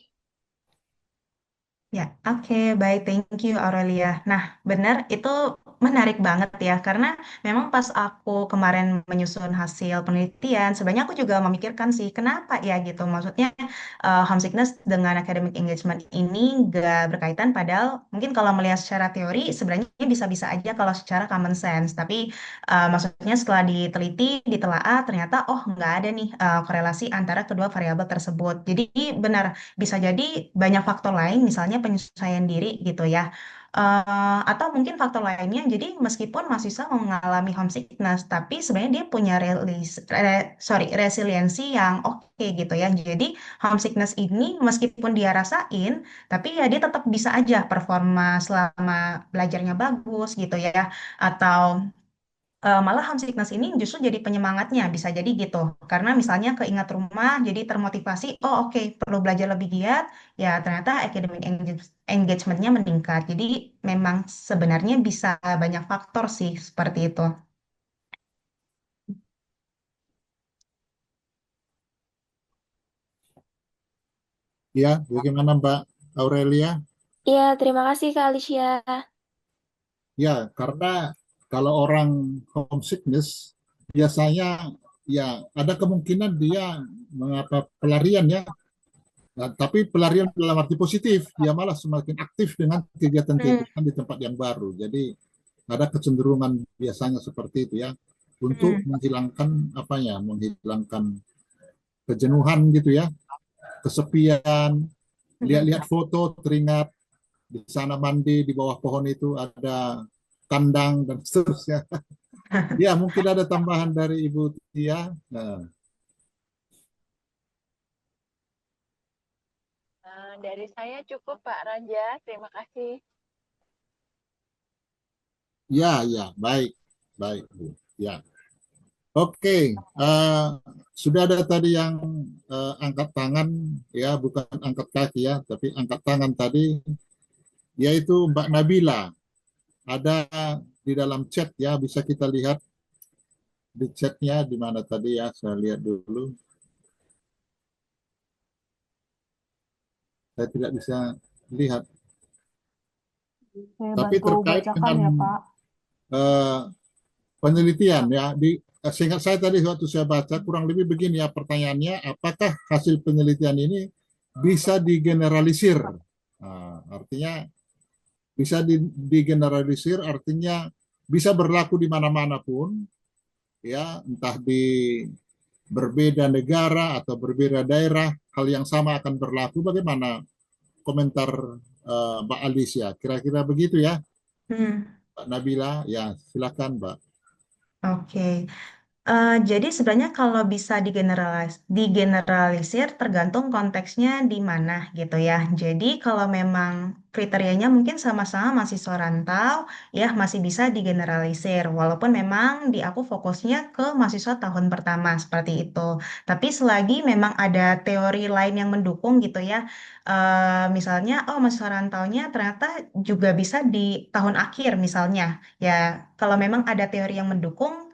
Ya, oke, baik, thank you Aurelia. Nah, benar, itu menarik banget ya, karena memang pas aku kemarin menyusun hasil penelitian, sebenarnya aku juga memikirkan sih, kenapa ya gitu. Maksudnya, homesickness dengan academic engagement ini gak berkaitan, padahal mungkin kalau melihat secara teori, sebenarnya bisa-bisa aja kalau secara common sense. Tapi maksudnya setelah diteliti, ditelaah, ternyata oh nggak ada nih korelasi antara kedua variabel tersebut. Jadi benar, bisa jadi banyak faktor lain, misalnya penyesuaian diri gitu ya. Atau mungkin faktor lainnya, jadi meskipun mahasiswa mengalami homesickness, tapi sebenarnya dia punya resiliensi yang oke gitu ya. Jadi homesickness ini meskipun dia rasain, tapi ya dia tetap bisa aja performa selama belajarnya bagus gitu ya. Atau malah homesickness ini justru jadi penyemangatnya, bisa jadi gitu. Karena misalnya keingat rumah, jadi termotivasi, oh oke, perlu belajar lebih giat, ya ternyata academic engagementnya meningkat. Jadi memang sebenarnya bisa banyak faktor sih seperti itu. Ya, bagaimana Mbak Aurelia? Ya, terima kasih Kak Alicia. Ya, karena kalau orang homesickness biasanya ya ada kemungkinan dia mengapa pelarian ya. Nah, tapi pelarian dalam arti positif, dia malah semakin aktif dengan kegiatan-kegiatan di tempat yang baru. Jadi ada kecenderungan biasanya seperti itu ya untuk menghilangkan apa ya, menghilangkan kejenuhan gitu ya, kesepian, lihat-lihat foto teringat di sana mandi di bawah pohon itu ada kandang dan seterusnya. Ya, mungkin ada tambahan dari Ibu Tia. Nah, Dari saya cukup Pak Raja, terima kasih. ya, ya, baik, baik, Bu. Ya, oke. Sudah ada tadi yang angkat tangan, ya, bukan angkat kaki ya, tapi angkat tangan tadi, yaitu Mbak Nabila. Ada di dalam chat ya, bisa kita lihat di chatnya di mana tadi ya, saya lihat dulu. Saya tidak bisa lihat. Saya Tapi bantu terkait bacakan dengan ya, Pak. penelitian ya, seingat saya tadi waktu saya baca kurang lebih begini ya pertanyaannya, apakah hasil penelitian ini bisa digeneralisir? Nah, artinya bisa digeneralisir, artinya bisa berlaku di mana-mana pun, ya, entah di berbeda negara atau berbeda daerah, hal yang sama akan berlaku. Bagaimana komentar Mbak Alicia? Kira-kira begitu ya, Hmm, Mbak Nabila? Ya, silakan Mbak. oke. Jadi sebenarnya kalau bisa digeneralisir tergantung konteksnya di mana gitu ya. Jadi kalau memang kriterianya mungkin sama-sama mahasiswa rantau, ya masih bisa digeneralisir. Walaupun memang di aku fokusnya ke mahasiswa tahun pertama seperti itu. Tapi selagi memang ada teori lain yang mendukung gitu ya. Misalnya, oh mahasiswa rantaunya ternyata juga bisa di tahun akhir misalnya. Ya, kalau memang ada teori yang mendukung,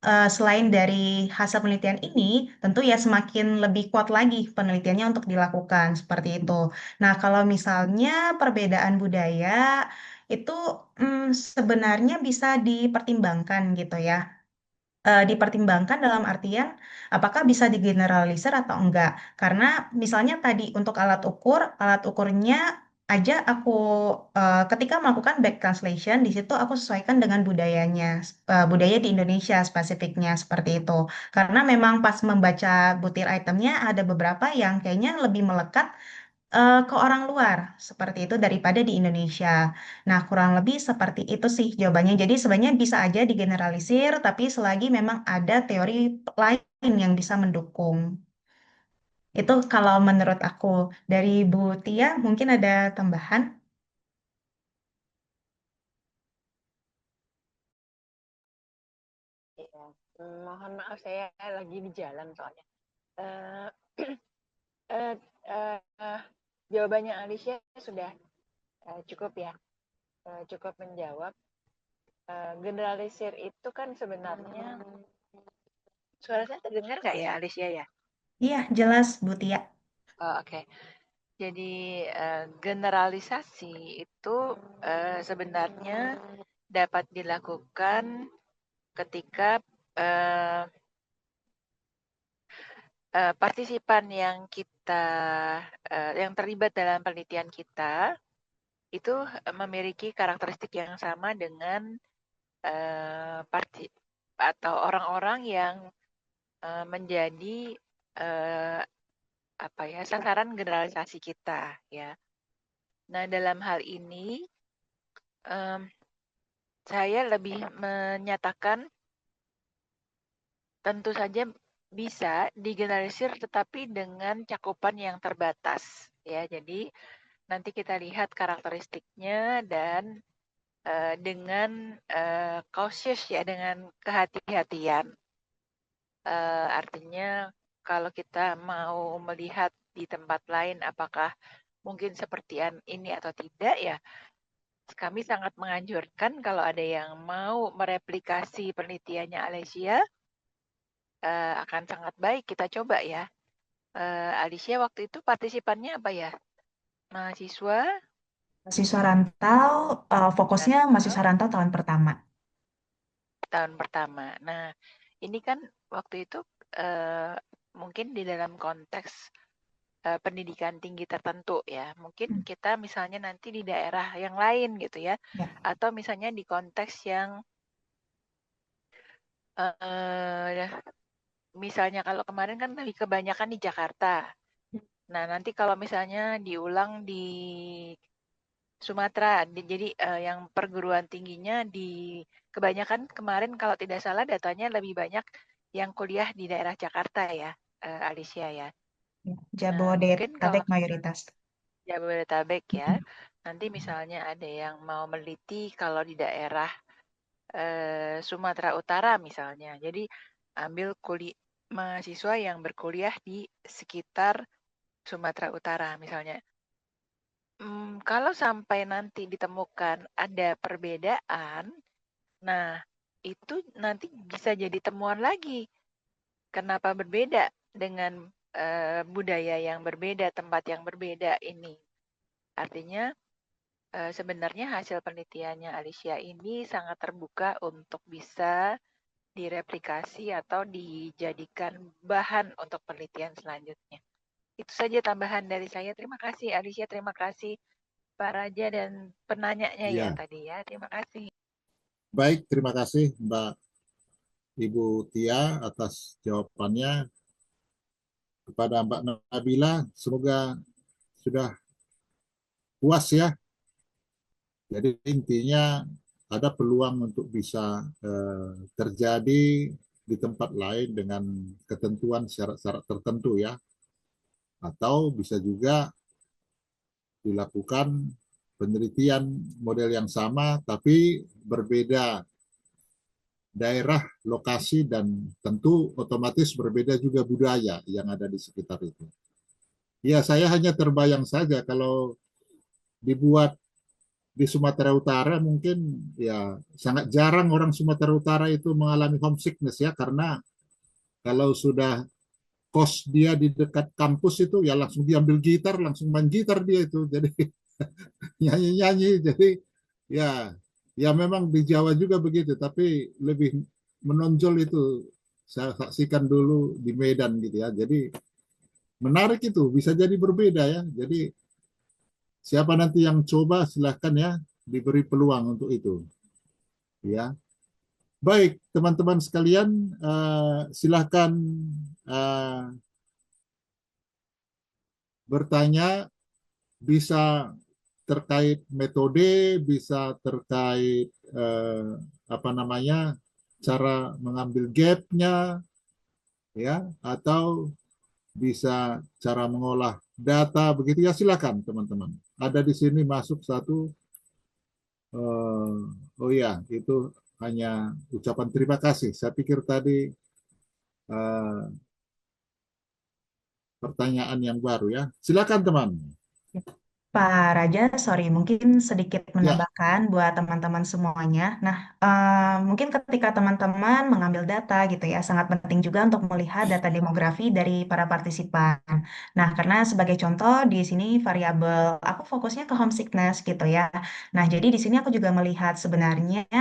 selain dari hasil penelitian ini, tentu ya semakin lebih kuat lagi penelitiannya untuk dilakukan seperti itu. Nah, kalau misalnya perbedaan budaya itu sebenarnya bisa dipertimbangkan gitu ya. Dipertimbangkan dalam artian apakah bisa digeneralisir atau enggak. Karena misalnya tadi untuk alat ukurnya aja aku ketika melakukan back translation di situ aku sesuaikan dengan budayanya, budaya di Indonesia spesifiknya seperti itu. Karena memang pas membaca butir itemnya ada beberapa yang kayaknya lebih melekat ke orang luar seperti itu daripada di Indonesia. Nah, kurang lebih seperti itu sih jawabannya. Jadi sebenarnya bisa aja digeneralisir, tapi selagi memang ada teori lain yang bisa mendukung. Itu kalau menurut aku. Dari Bu Tia mungkin ada tambahan? Iya. Mohon maaf saya lagi di jalan soalnya. Eh, eh, eh, Jawabannya Alicia sudah cukup ya, cukup menjawab. Generalisir itu kan sebenarnya, suara saya terdengar nggak ya Alicia ya? Iya, jelas Bu Tia. Oh, oke. Jadi generalisasi itu sebenarnya dapat dilakukan ketika eh, partisipan yang terlibat dalam penelitian kita itu memiliki karakteristik yang sama dengan atau orang-orang yang menjadi sasaran generalisasi kita ya. Nah, dalam hal ini saya lebih menyatakan tentu saja bisa digeneralisir tetapi dengan cakupan yang terbatas ya. Jadi nanti kita lihat karakteristiknya dan dengan cautious ya, dengan kehati-hatian. Artinya kalau kita mau melihat di tempat lain apakah mungkin seperti ini atau tidak ya, kami sangat menganjurkan kalau ada yang mau mereplikasi penelitiannya Alicia, akan sangat baik kita coba ya. Alicia waktu itu partisipannya apa ya? Mahasiswa Mahasiswa rantau, fokusnya rantau mahasiswa rantau tahun pertama. tahun pertama. Nah, ini kan waktu itu mungkin di dalam konteks pendidikan tinggi tertentu ya. Mungkin kita misalnya nanti di daerah yang lain gitu ya. Ya. Atau misalnya di konteks yang misalnya kalau kemarin kan lebih kebanyakan di Jakarta. Nah, nanti kalau misalnya diulang di Sumatera, jadi yang perguruan tingginya di kebanyakan kemarin kalau tidak salah datanya lebih banyak yang kuliah di daerah Jakarta ya, Alicia ya. Nah, mungkin kalau Jabodetabek mayoritas. Jabodetabek ya, nanti misalnya ada yang mau meneliti kalau di daerah Sumatera Utara misalnya. Jadi ambil mahasiswa yang berkuliah di sekitar Sumatera Utara misalnya. Kalau sampai nanti ditemukan ada perbedaan, nah itu nanti bisa jadi temuan lagi. Kenapa berbeda dengan budaya yang berbeda, tempat yang berbeda ini? Artinya sebenarnya hasil penelitiannya Alicia ini sangat terbuka untuk bisa direplikasi atau dijadikan bahan untuk penelitian selanjutnya. Itu saja tambahan dari saya. Terima kasih Alicia, terima kasih Pak Raja dan penanyanya ya Ya, tadi ya. Terima kasih. baik, terima kasih Mbak Ibu Tia atas jawabannya. Kepada Mbak Nabila, semoga sudah puas ya. Jadi intinya ada peluang untuk bisa terjadi di tempat lain dengan ketentuan syarat-syarat tertentu ya, atau bisa juga dilakukan penelitian model yang sama tapi berbeda daerah, lokasi, dan tentu otomatis berbeda juga budaya yang ada di sekitar itu. Ya, saya hanya terbayang saja kalau dibuat di Sumatera Utara mungkin ya sangat jarang orang Sumatera Utara itu mengalami homesickness ya, karena kalau sudah kos dia di dekat kampus itu ya langsung diambil gitar, langsung main gitar dia itu. Jadi nyanyi-nyanyi. Jadi ya ya memang di Jawa juga begitu, tapi lebih menonjol itu saya saksikan dulu di Medan gitu ya. Jadi menarik itu, bisa jadi berbeda ya. Jadi siapa nanti yang coba silahkan ya, diberi peluang untuk itu ya. Baik teman-teman sekalian, silahkan bertanya, bisa terkait metode, bisa terkait apa namanya cara mengambil gapnya ya, atau bisa cara mengolah data begitu ya, silakan teman-teman. Ada di sini masuk satu, oh ya itu hanya ucapan terima kasih. Saya pikir tadi pertanyaan yang baru ya. Silakan teman. Pak Raja, sorry, mungkin sedikit Ya, menambahkan buat teman-teman semuanya. Nah, mungkin ketika teman-teman mengambil data gitu ya, sangat penting juga untuk melihat data demografi dari para partisipan. Nah, karena sebagai contoh di sini variabel, aku fokusnya ke homesickness gitu ya. Nah, jadi di sini aku juga melihat sebenarnya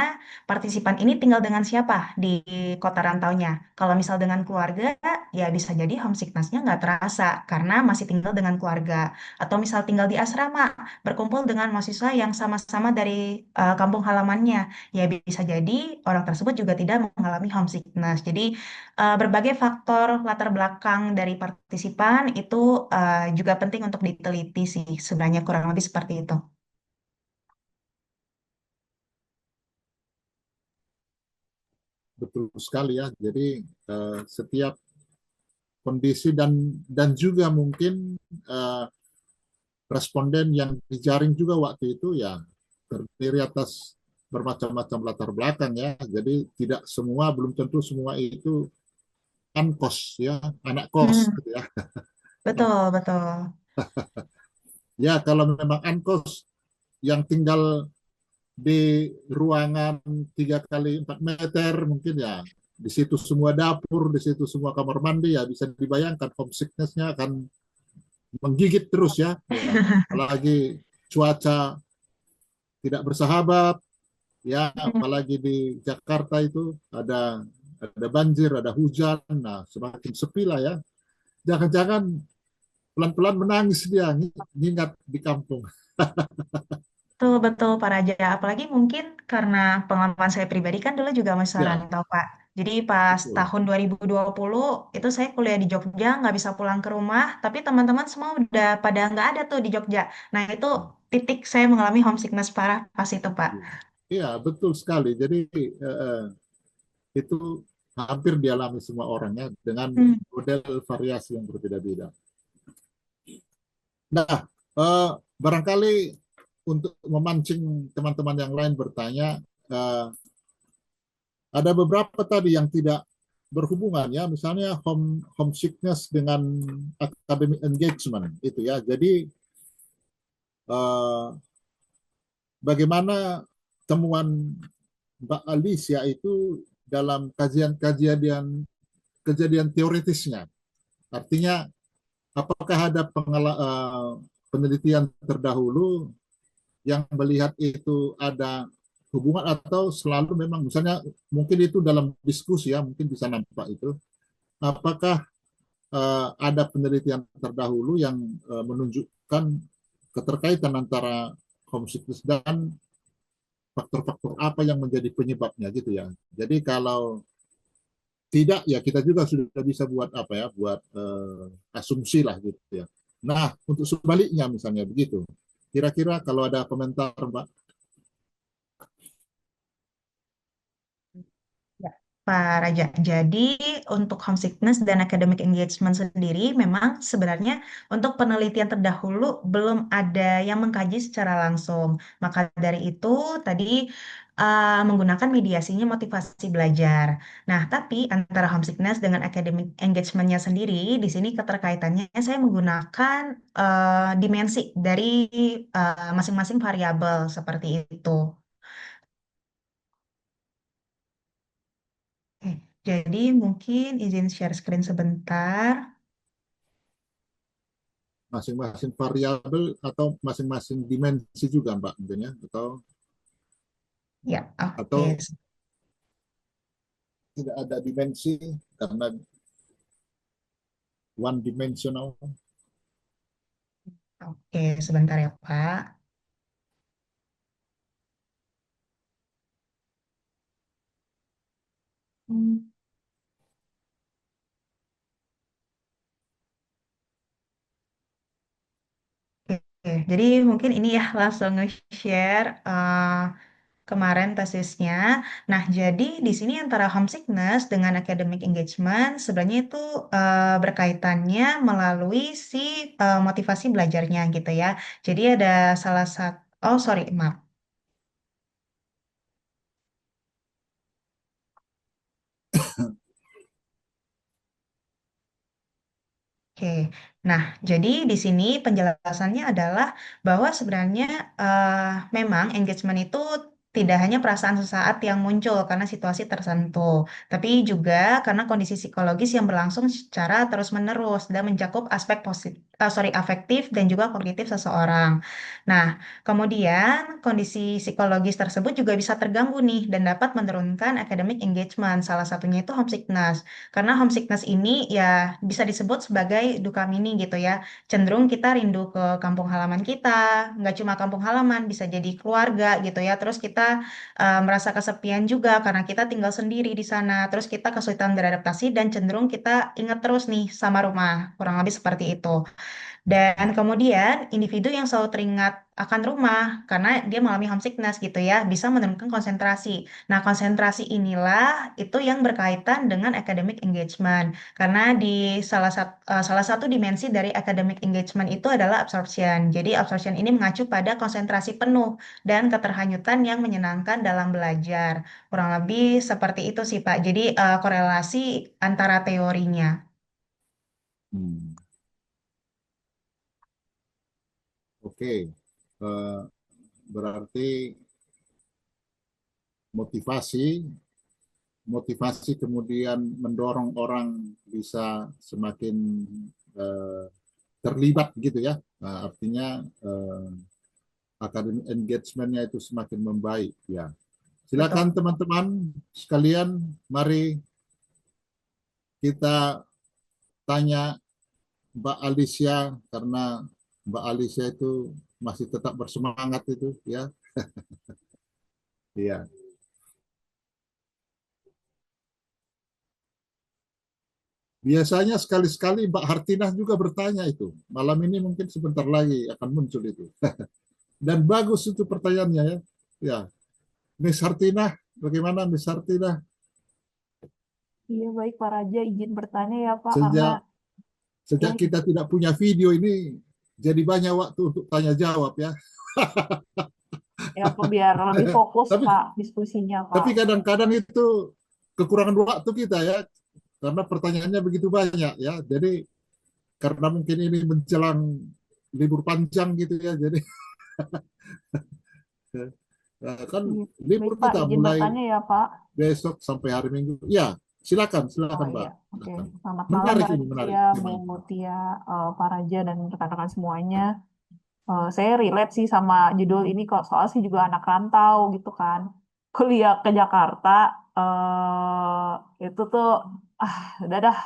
partisipan ini tinggal dengan siapa di kota rantaunya. Kalau misal dengan keluarga, ya bisa jadi homesickness-nya nggak terasa karena masih tinggal dengan keluarga atau misal tinggal di asrama, berkumpul dengan mahasiswa yang sama-sama dari kampung halamannya, ya bisa jadi orang tersebut juga tidak mengalami homesickness. Jadi berbagai faktor latar belakang dari partisipan itu juga penting untuk diteliti sih, sebenarnya kurang lebih seperti itu. betul sekali ya. Jadi setiap kondisi dan juga mungkin responden yang dijaring juga waktu itu ya terdiri atas bermacam-macam latar belakang ya. Jadi tidak semua, belum tentu semua itu kos ya, anak kos Hmm, gitu ya. betul, betul. Ya kalau memang ankos yang tinggal di ruangan 3 kali 4 meter mungkin ya, di situ semua dapur, di situ semua kamar mandi, ya bisa dibayangkan homesickness-nya akan menggigit terus ya. Ya. Apalagi cuaca tidak bersahabat ya, apalagi di Jakarta itu ada banjir, ada hujan, nah semakin sepi lah ya. Jangan-jangan pelan-pelan menangis dia ngingat di kampung. Betul, betul, Pak Raja. Apalagi mungkin karena pengalaman saya pribadi kan dulu juga masih Ya, rantau, Pak. Jadi pas betul. tahun 2020 itu saya kuliah di Jogja, nggak bisa pulang ke rumah, tapi teman-teman semua udah pada nggak ada tuh di Jogja. Nah itu titik saya mengalami homesickness parah pas itu, Pak. Iya, betul sekali. Jadi itu hampir dialami semua orangnya dengan Hmm. model variasi yang berbeda-beda. Nah, barangkali untuk memancing teman-teman yang lain bertanya, ada beberapa tadi yang tidak berhubungan ya, misalnya homesickness dengan academic engagement itu ya. Jadi bagaimana temuan Mbak Alicia itu dalam kajian kejadian teoritisnya? Artinya apakah ada penelitian terdahulu yang melihat itu ada hubungan, atau selalu memang misalnya mungkin itu dalam diskusi ya, mungkin bisa nampak itu. Apakah ada penelitian terdahulu yang menunjukkan keterkaitan antara homesickness dan faktor-faktor apa yang menjadi penyebabnya gitu ya. Jadi kalau tidak ya kita juga sudah bisa buat apa ya, buat asumsi lah gitu ya. Nah, untuk sebaliknya misalnya begitu. Kira-kira kalau ada komentar Mbak. Pak Raja. Jadi untuk homesickness dan academic engagement sendiri memang sebenarnya untuk penelitian terdahulu belum ada yang mengkaji secara langsung. Maka dari itu tadi menggunakan mediasinya motivasi belajar. Nah, tapi antara homesickness dengan academic engagementnya sendiri, di sini keterkaitannya saya menggunakan dimensi dari masing-masing variabel seperti itu. Oke, jadi mungkin izin share screen sebentar. Masing-masing variabel atau masing-masing dimensi juga, Mbak, mungkin ya, Ya, oke. atau tidak ada dimensi karena one dimensional. Oke, sebentar ya, Pak. Hmm, Oke, jadi mungkin ini ya langsung nge-share kemarin tesisnya. Nah, jadi di sini antara homesickness dengan academic engagement sebenarnya itu berkaitannya melalui si motivasi belajarnya gitu ya. Jadi ada salah satu, oh sorry, maaf. Oke, nah jadi di sini penjelasannya adalah bahwa sebenarnya memang engagement itu tidak hanya perasaan sesaat yang muncul karena situasi tertentu, tapi juga karena kondisi psikologis yang berlangsung secara terus-menerus dan mencakup aspek afektif dan juga kognitif seseorang. Nah, kemudian kondisi psikologis tersebut juga bisa terganggu nih dan dapat menurunkan academic engagement. Salah satunya itu homesickness. Karena homesickness ini ya bisa disebut sebagai duka mini gitu ya. Cenderung kita rindu ke kampung halaman kita, nggak cuma kampung halaman, bisa jadi keluarga gitu ya. Terus kita merasa kesepian juga karena kita tinggal sendiri di sana. Terus kita kesulitan beradaptasi dan cenderung kita ingat terus nih sama rumah. Kurang lebih seperti itu. Dan kemudian individu yang selalu teringat akan rumah karena dia mengalami homesickness gitu ya, bisa menurunkan konsentrasi. Nah, konsentrasi inilah itu yang berkaitan dengan academic engagement. Karena di salah satu dimensi dari academic engagement itu adalah absorption. Jadi absorption ini mengacu pada konsentrasi penuh dan keterhanyutan yang menyenangkan dalam belajar. Kurang lebih seperti itu sih, Pak. Jadi korelasi antara teorinya. Hmm. Oke. Eh, berarti motivasi motivasi kemudian mendorong orang bisa semakin eh, terlibat gitu ya. Nah, artinya academic engagement-nya itu semakin membaik ya. Betul. Silakan teman-teman sekalian, mari kita tanya Mbak Alicia karena Mbak Alicia itu masih tetap bersemangat itu ya. Iya. Biasanya sekali-sekali Mbak Hartinah juga bertanya itu. Malam ini mungkin sebentar lagi akan muncul itu. Dan bagus itu pertanyaannya ya. Ya, Miss Hartinah, bagaimana Miss Hartinah? Iya, baik Pak Raja, izin bertanya ya Pak, karena Sejak sejak ya, kita tidak punya video ini, jadi banyak waktu untuk tanya jawab ya. ya Pak, biar lebih fokus Tapi Pak diskusinya Pak. tapi kadang-kadang itu kekurangan waktu kita ya, karena pertanyaannya begitu banyak ya. Jadi karena mungkin ini menjelang libur panjang gitu ya, jadi kan libur Baik Pak, kita izin mulai bertanya ya Pak. besok sampai hari Minggu. Ya, silakan, Oh silakan iya, Mbak. oke. Silakan. Selamat malam Menarik Mbak ini, menarik. Alicia, Bu Mutia, Pak Raja, dan rekan-rekan semuanya. Saya relate sih sama judul ini kok, soal sih juga anak rantau gitu kan. Kuliah ke Jakarta, itu tuh, ah udah dah,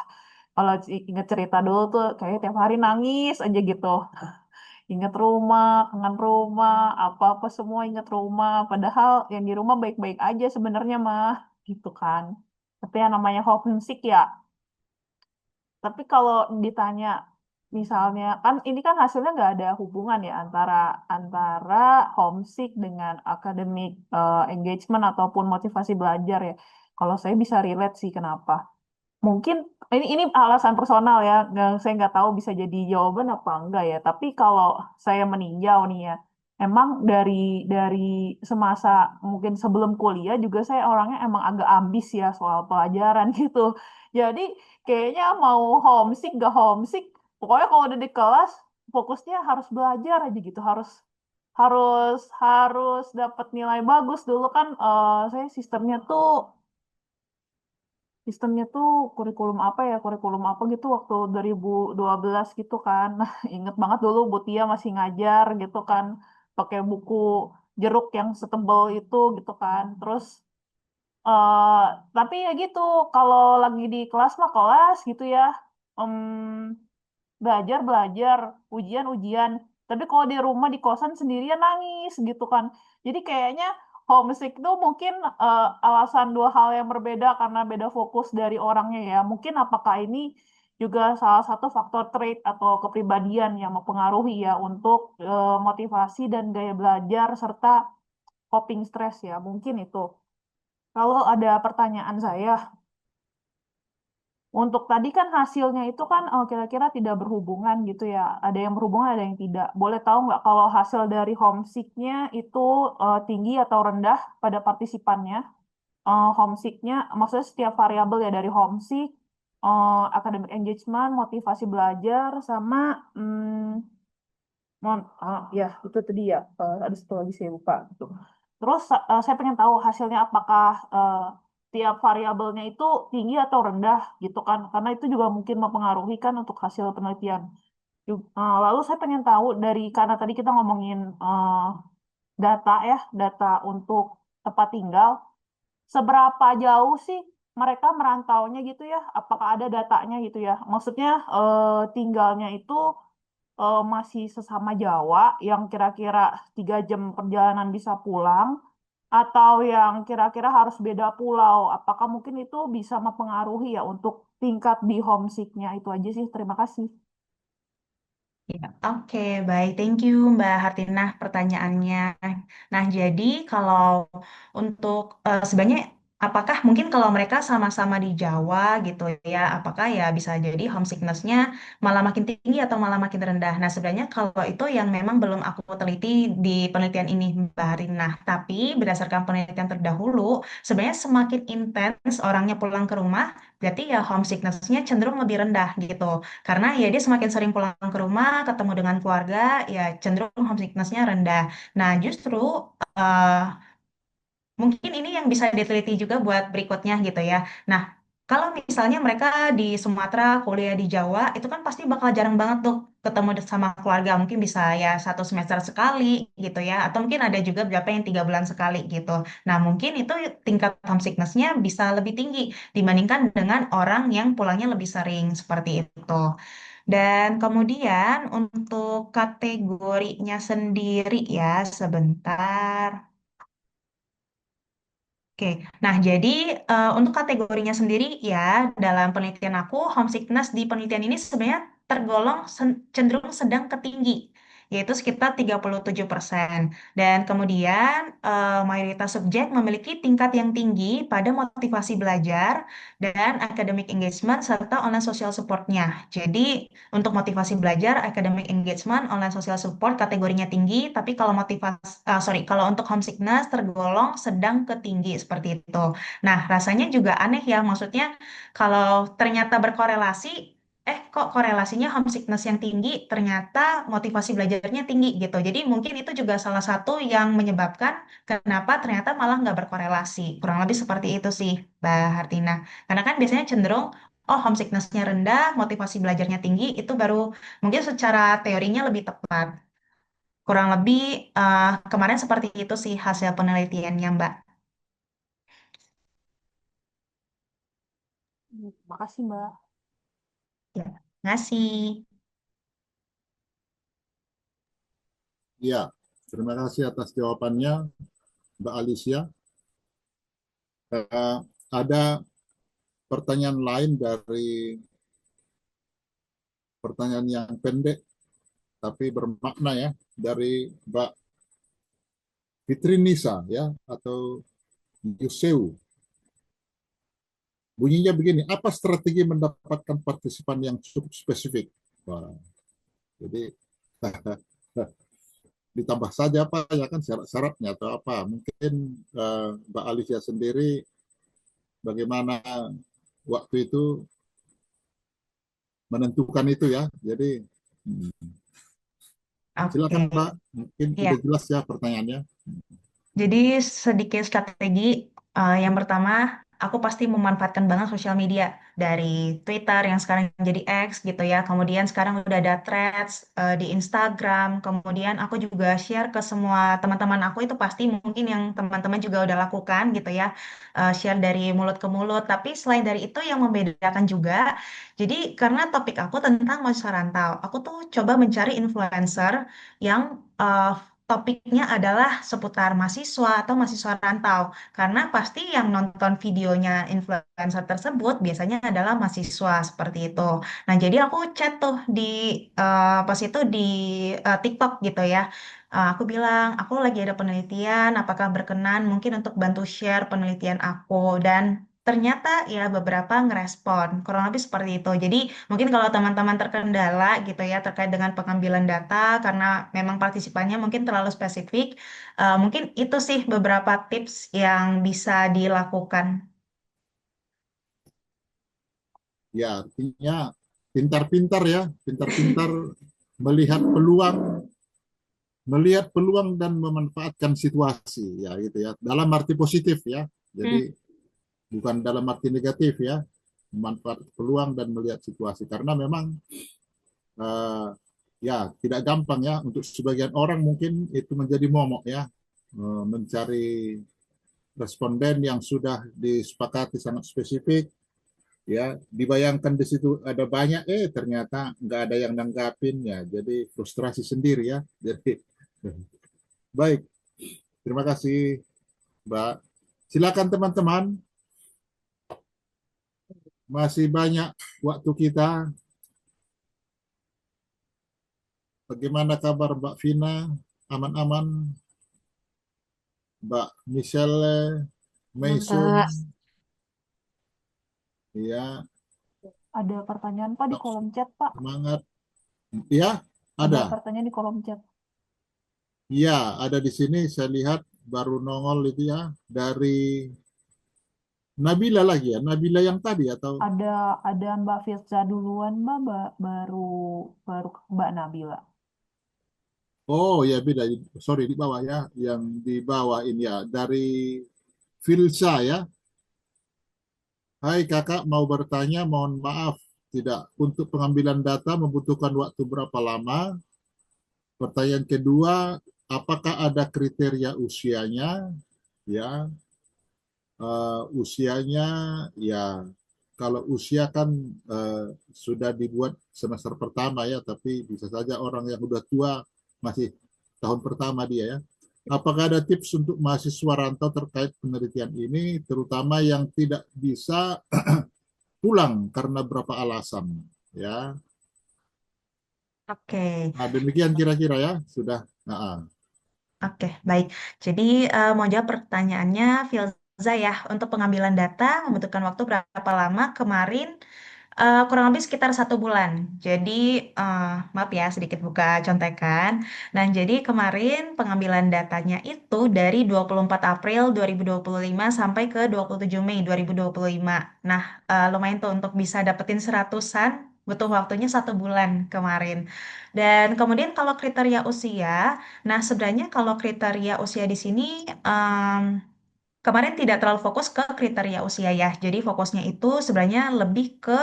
kalau inget cerita dulu tuh kayak tiap hari nangis aja gitu. Ingat rumah, kangen rumah, apa-apa semua ingat rumah. Padahal yang di rumah baik-baik aja sebenarnya mah, gitu kan. Tapi yang namanya homesick ya. Tapi kalau ditanya misalnya kan ini kan hasilnya nggak ada hubungan ya antara antara homesick dengan academic engagement ataupun motivasi belajar ya. Kalau saya bisa relate sih kenapa. Mungkin ini alasan personal ya, saya nggak tahu bisa jadi jawaban apa enggak ya. Tapi kalau saya meninjau nih ya, emang dari semasa mungkin sebelum kuliah juga saya orangnya emang agak ambis ya soal pelajaran gitu. Jadi kayaknya mau homesick gak homesick, pokoknya kalau udah di kelas fokusnya harus belajar aja gitu, harus harus harus dapat nilai bagus. Dulu kan saya sistemnya tuh kurikulum apa gitu waktu 2012 gitu kan. Nah, inget banget dulu Bu Tia masih ngajar gitu kan, pakai buku jeruk yang setebal itu gitu kan. Terus eh tapi ya gitu, kalau lagi di kelas mah kelas gitu ya. Em, belajar belajar, ujian ujian. Tapi kalau di rumah di kosan sendirian nangis gitu kan. Jadi kayaknya homesick tuh mungkin alasan dua hal yang berbeda karena beda fokus dari orangnya ya. Mungkin apakah ini juga salah satu faktor trait atau kepribadian yang mempengaruhi ya untuk motivasi dan gaya belajar serta coping stres ya. Mungkin itu. Kalau ada pertanyaan saya, untuk tadi kan hasilnya itu kan kira-kira tidak berhubungan gitu ya. Ada yang berhubungan, ada yang tidak. Boleh tahu nggak kalau hasil dari homesicknya itu tinggi atau rendah pada partisipannya? Homesicknya, maksudnya setiap variabel ya dari homesick, academic engagement, motivasi belajar, sama ya itu tadi ya. Ada satu lagi saya lupa gitu. Terus saya pengen tahu hasilnya apakah tiap variabelnya itu tinggi atau rendah gitu kan? Karena itu juga mungkin mempengaruhi kan untuk hasil penelitian. Lalu saya pengen tahu dari karena tadi kita ngomongin data ya, data untuk tempat tinggal, seberapa jauh sih mereka merantaunya gitu ya? Apakah ada datanya gitu ya? Maksudnya tinggalnya itu masih sesama Jawa yang kira-kira 3 jam perjalanan bisa pulang, atau yang kira-kira harus beda pulau. Apakah mungkin itu bisa mempengaruhi ya untuk tingkat di homesicknya? Itu aja sih. Terima kasih. Ya, oke, baik. Thank you, Mbak Hartinah, pertanyaannya. Nah, jadi kalau untuk sebenarnya apakah mungkin kalau mereka sama-sama di Jawa gitu ya, apakah ya bisa jadi homesickness-nya malah makin tinggi atau malah makin rendah? Nah, sebenarnya kalau itu yang memang belum aku teliti di penelitian ini, Mbak Hartinah. Tapi berdasarkan penelitian terdahulu, sebenarnya semakin intens orangnya pulang ke rumah, berarti ya homesickness-nya cenderung lebih rendah gitu. Karena ya dia semakin sering pulang ke rumah, ketemu dengan keluarga, ya cenderung homesickness-nya rendah. Nah, justru eh, mungkin ini yang bisa diteliti juga buat berikutnya gitu ya. Nah, kalau misalnya mereka di Sumatera, kuliah di Jawa, itu kan pasti bakal jarang banget tuh ketemu sama keluarga. Mungkin bisa ya 1 semester sekali gitu ya. Atau mungkin ada juga berapa yang 3 bulan sekali gitu. Nah, mungkin itu tingkat homesickness-nya bisa lebih tinggi dibandingkan dengan orang yang pulangnya lebih sering seperti itu. Dan kemudian untuk kategorinya sendiri ya, sebentar. Oke, nah jadi untuk kategorinya sendiri ya dalam penelitian aku homesickness di penelitian ini sebenarnya tergolong cenderung sedang ke tinggi, yaitu sekitar 37%. Dan kemudian mayoritas subjek memiliki tingkat yang tinggi pada motivasi belajar dan academic engagement serta online social support-nya. Jadi untuk motivasi belajar, academic engagement, online social support kategorinya tinggi, tapi kalau kalau untuk homesickness tergolong sedang ke tinggi seperti itu. Nah, rasanya juga aneh ya, maksudnya kalau ternyata berkorelasi, kok korelasinya homesickness yang tinggi, ternyata motivasi belajarnya tinggi gitu. Jadi mungkin itu juga salah satu yang menyebabkan kenapa ternyata malah nggak berkorelasi. Kurang lebih seperti itu sih, Mbak Hartina. Karena kan biasanya cenderung oh homesickness-nya rendah, motivasi belajarnya tinggi, itu baru mungkin secara teorinya lebih tepat. Kurang lebih kemarin seperti itu sih hasil penelitiannya, Mbak. Terima kasih, Mbak. Ya, ngasih. Ya, terima kasih atas jawabannya, Mbak Alicia. Ada pertanyaan lain dari pertanyaan yang pendek tapi bermakna ya dari Mbak Fitri Nisa ya atau Yuseu. Bunyinya begini, apa strategi mendapatkan partisipan yang cukup spesifik? Wah, jadi ditambah saja apa ya kan syarat-syaratnya atau apa. Mungkin Mbak Alicia sendiri bagaimana waktu itu menentukan itu ya. Jadi silakan Oke, Mbak, mungkin ya. udah jelas ya pertanyaannya. Jadi sedikit strategi. Yang pertama, aku pasti memanfaatkan banget sosial media dari Twitter yang sekarang jadi X gitu ya. Kemudian sekarang udah ada Threads di Instagram. Kemudian aku juga share ke semua teman-teman aku itu pasti mungkin yang teman-teman juga udah lakukan gitu ya. Share dari mulut ke mulut. Tapi selain dari itu yang membedakan juga, jadi karena topik aku tentang mahasiswa rantau, aku tuh coba mencari influencer yang topiknya adalah seputar mahasiswa atau mahasiswa rantau. Karena pasti yang nonton videonya influencer tersebut biasanya adalah mahasiswa seperti itu. Nah, jadi aku chat tuh di pas itu di TikTok gitu ya. Aku bilang, aku lagi ada penelitian, apakah berkenan mungkin untuk bantu share penelitian aku. Dan ternyata ya beberapa ngerespon, kurang lebih seperti itu. Jadi mungkin kalau teman-teman terkendala gitu ya terkait dengan pengambilan data karena memang partisipannya mungkin terlalu spesifik, mungkin itu sih beberapa tips yang bisa dilakukan. Ya, artinya pintar-pintar ya, pintar-pintar melihat peluang, dan memanfaatkan situasi ya gitu ya. Dalam arti positif ya. Hmm, Jadi bukan dalam arti negatif ya. Memanfaatkan peluang dan melihat situasi karena memang eh, ya tidak gampang ya untuk sebagian orang mungkin itu menjadi momok ya, mencari responden yang sudah disepakati sangat spesifik ya, dibayangkan di situ ada banyak ternyata nggak ada yang nanggapin ya, jadi frustrasi sendiri ya. Jadi baik, terima kasih Mbak. Silakan teman-teman, masih banyak waktu kita. Bagaimana kabar Mbak Vina? Aman-aman? Mbak Michelle, Aman, Mason, Kak. ya, Ada pertanyaan Pak di kolom chat, Pak. semangat. Ya, Ada ada. pertanyaan di kolom chat. Ya, ada di sini saya lihat baru nongol itu ya dari Nabila lagi ya. Nabila yang tadi atau Ada Mbak Firza duluan, baru baru Mbak Nabila. oh ya beda. Sorry di bawah ya. Yang di bawah ini ya dari Filsa ya. Hai kakak, mau bertanya, mohon maaf. Tidak, untuk pengambilan data membutuhkan waktu berapa lama? Pertanyaan kedua, apakah ada kriteria usianya? Ya, usianya ya kalau usia kan sudah dibuat semester pertama ya, tapi bisa saja orang yang udah tua masih tahun pertama dia ya. Apakah ada tips untuk mahasiswa rantau terkait penelitian ini, terutama yang tidak bisa pulang karena berapa alasan ya? Oke. Nah, demikian kira-kira ya sudah. Nah, Oke, baik. Jadi mau jawab pertanyaannya Filza ya, untuk pengambilan data membutuhkan waktu berapa lama? Kemarin kurang lebih sekitar 1 bulan. Jadi maaf ya sedikit buka contekan. Nah, jadi kemarin pengambilan datanya itu dari 24 April 2025 sampai ke 27 Mei 2025. Nah, lumayan tuh untuk bisa dapetin seratusan, butuh waktunya 1 bulan kemarin. Dan kemudian kalau kriteria usia, nah sebenarnya kalau kriteria usia di sini kemarin tidak terlalu fokus ke kriteria usia ya. Jadi fokusnya itu sebenarnya lebih ke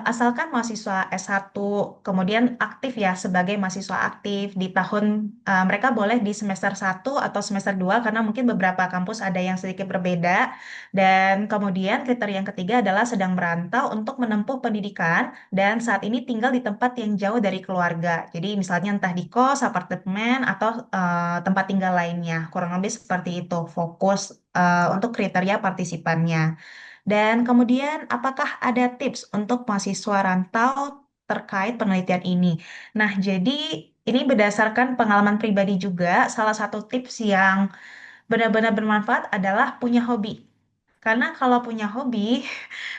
asalkan mahasiswa S1 kemudian aktif ya sebagai mahasiswa aktif di tahun mereka boleh di semester 1 atau semester 2 karena mungkin beberapa kampus ada yang sedikit berbeda dan kemudian kriteria yang ketiga adalah sedang merantau untuk menempuh pendidikan dan saat ini tinggal di tempat yang jauh dari keluarga. Jadi misalnya entah di kos, apartemen atau tempat tinggal lainnya. Kurang lebih seperti itu fokus untuk kriteria partisipannya. Dan kemudian, apakah ada tips untuk mahasiswa rantau terkait penelitian ini? Nah, jadi ini berdasarkan pengalaman pribadi juga, salah satu tips yang benar-benar bermanfaat adalah punya hobi. Karena kalau punya hobi,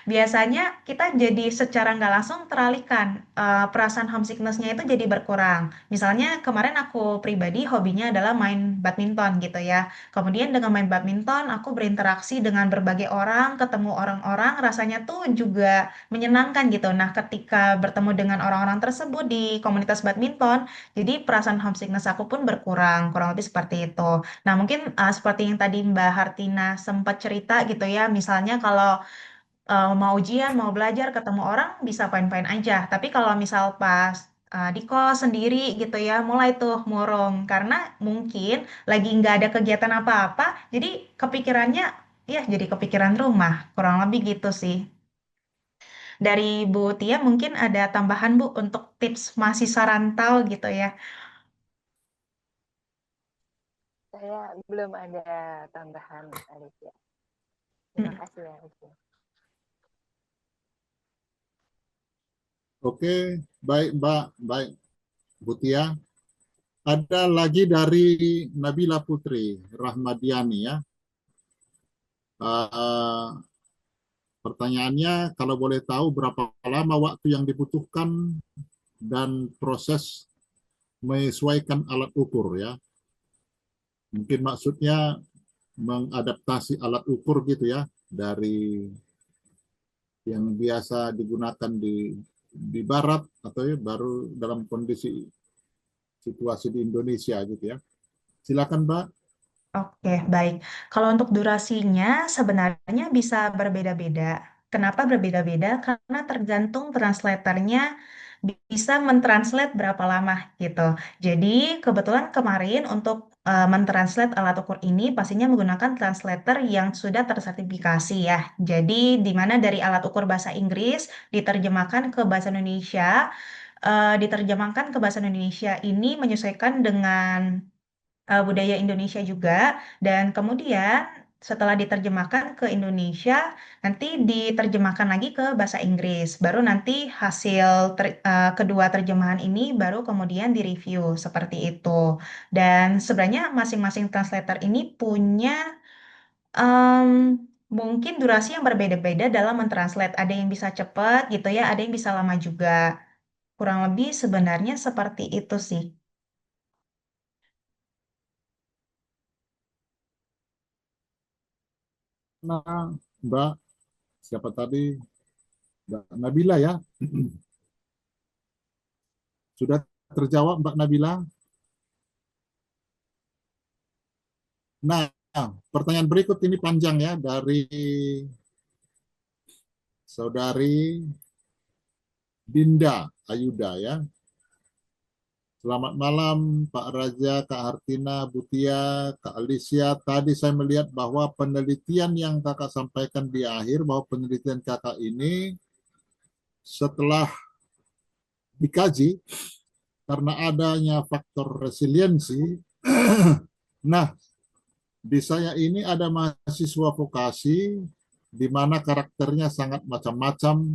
biasanya kita jadi secara nggak langsung teralihkan, perasaan homesickness-nya itu jadi berkurang. Misalnya kemarin aku pribadi hobinya adalah main badminton gitu ya. Kemudian dengan main badminton, aku berinteraksi dengan berbagai orang, ketemu orang-orang, rasanya tuh juga menyenangkan gitu. Nah, ketika bertemu dengan orang-orang tersebut di komunitas badminton, jadi perasaan homesickness aku pun berkurang, kurang lebih seperti itu. Nah, mungkin seperti yang tadi Mbak Hartina sempat cerita gitu ya, misalnya kalau mau ujian, mau belajar, ketemu orang bisa fine-fine aja. Tapi kalau misal pas di kos sendiri gitu ya, mulai tuh murung karena mungkin lagi nggak ada kegiatan apa-apa, jadi kepikirannya ya jadi kepikiran rumah, kurang lebih gitu sih. Dari Bu Tia mungkin ada tambahan Bu untuk tips mahasiswa rantau gitu ya. Saya belum ada tambahan, Alicia. Terima Mm. kasih ya, Alicia. Oke, baik Mbak, baik Butia. Ada lagi dari Nabila Putri Rahmadiani ya. Eh, Pertanyaannya, kalau boleh tahu berapa lama waktu yang dibutuhkan dan proses menyesuaikan alat ukur ya. Mungkin maksudnya mengadaptasi alat ukur gitu ya dari yang biasa digunakan di barat atau ya baru dalam kondisi situasi di Indonesia gitu ya. Silakan Mbak. Oke, baik. Kalau untuk durasinya sebenarnya bisa berbeda-beda. Kenapa berbeda-beda? Karena tergantung translatornya bisa mentranslate berapa lama gitu. Jadi kebetulan kemarin untuk mentranslate alat ukur ini pastinya menggunakan translator yang sudah tersertifikasi ya. Jadi di mana dari alat ukur bahasa Inggris diterjemahkan ke bahasa Indonesia, diterjemahkan ke bahasa Indonesia ini menyesuaikan dengan budaya Indonesia juga, dan kemudian setelah diterjemahkan ke Indonesia nanti diterjemahkan lagi ke bahasa Inggris, baru nanti hasil kedua terjemahan ini baru kemudian direview seperti itu. Dan sebenarnya masing-masing translator ini punya em, mungkin durasi yang berbeda-beda dalam mentranslate, ada yang bisa cepat gitu ya, ada yang bisa lama juga, kurang lebih sebenarnya seperti itu sih. Nah, Mbak, siapa tadi? Mbak Nabila ya. Sudah terjawab Mbak Nabila? Nah, pertanyaan berikut ini panjang ya dari saudari Dinda Ayuda ya. Selamat malam Pak Raja, Kak Hartina, Butia, Kak Alicia. Tadi saya melihat bahwa penelitian yang kakak sampaikan di akhir, bahwa penelitian kakak ini setelah dikaji karena adanya faktor resiliensi. Nah, di saya ini ada mahasiswa vokasi di mana karakternya sangat macam-macam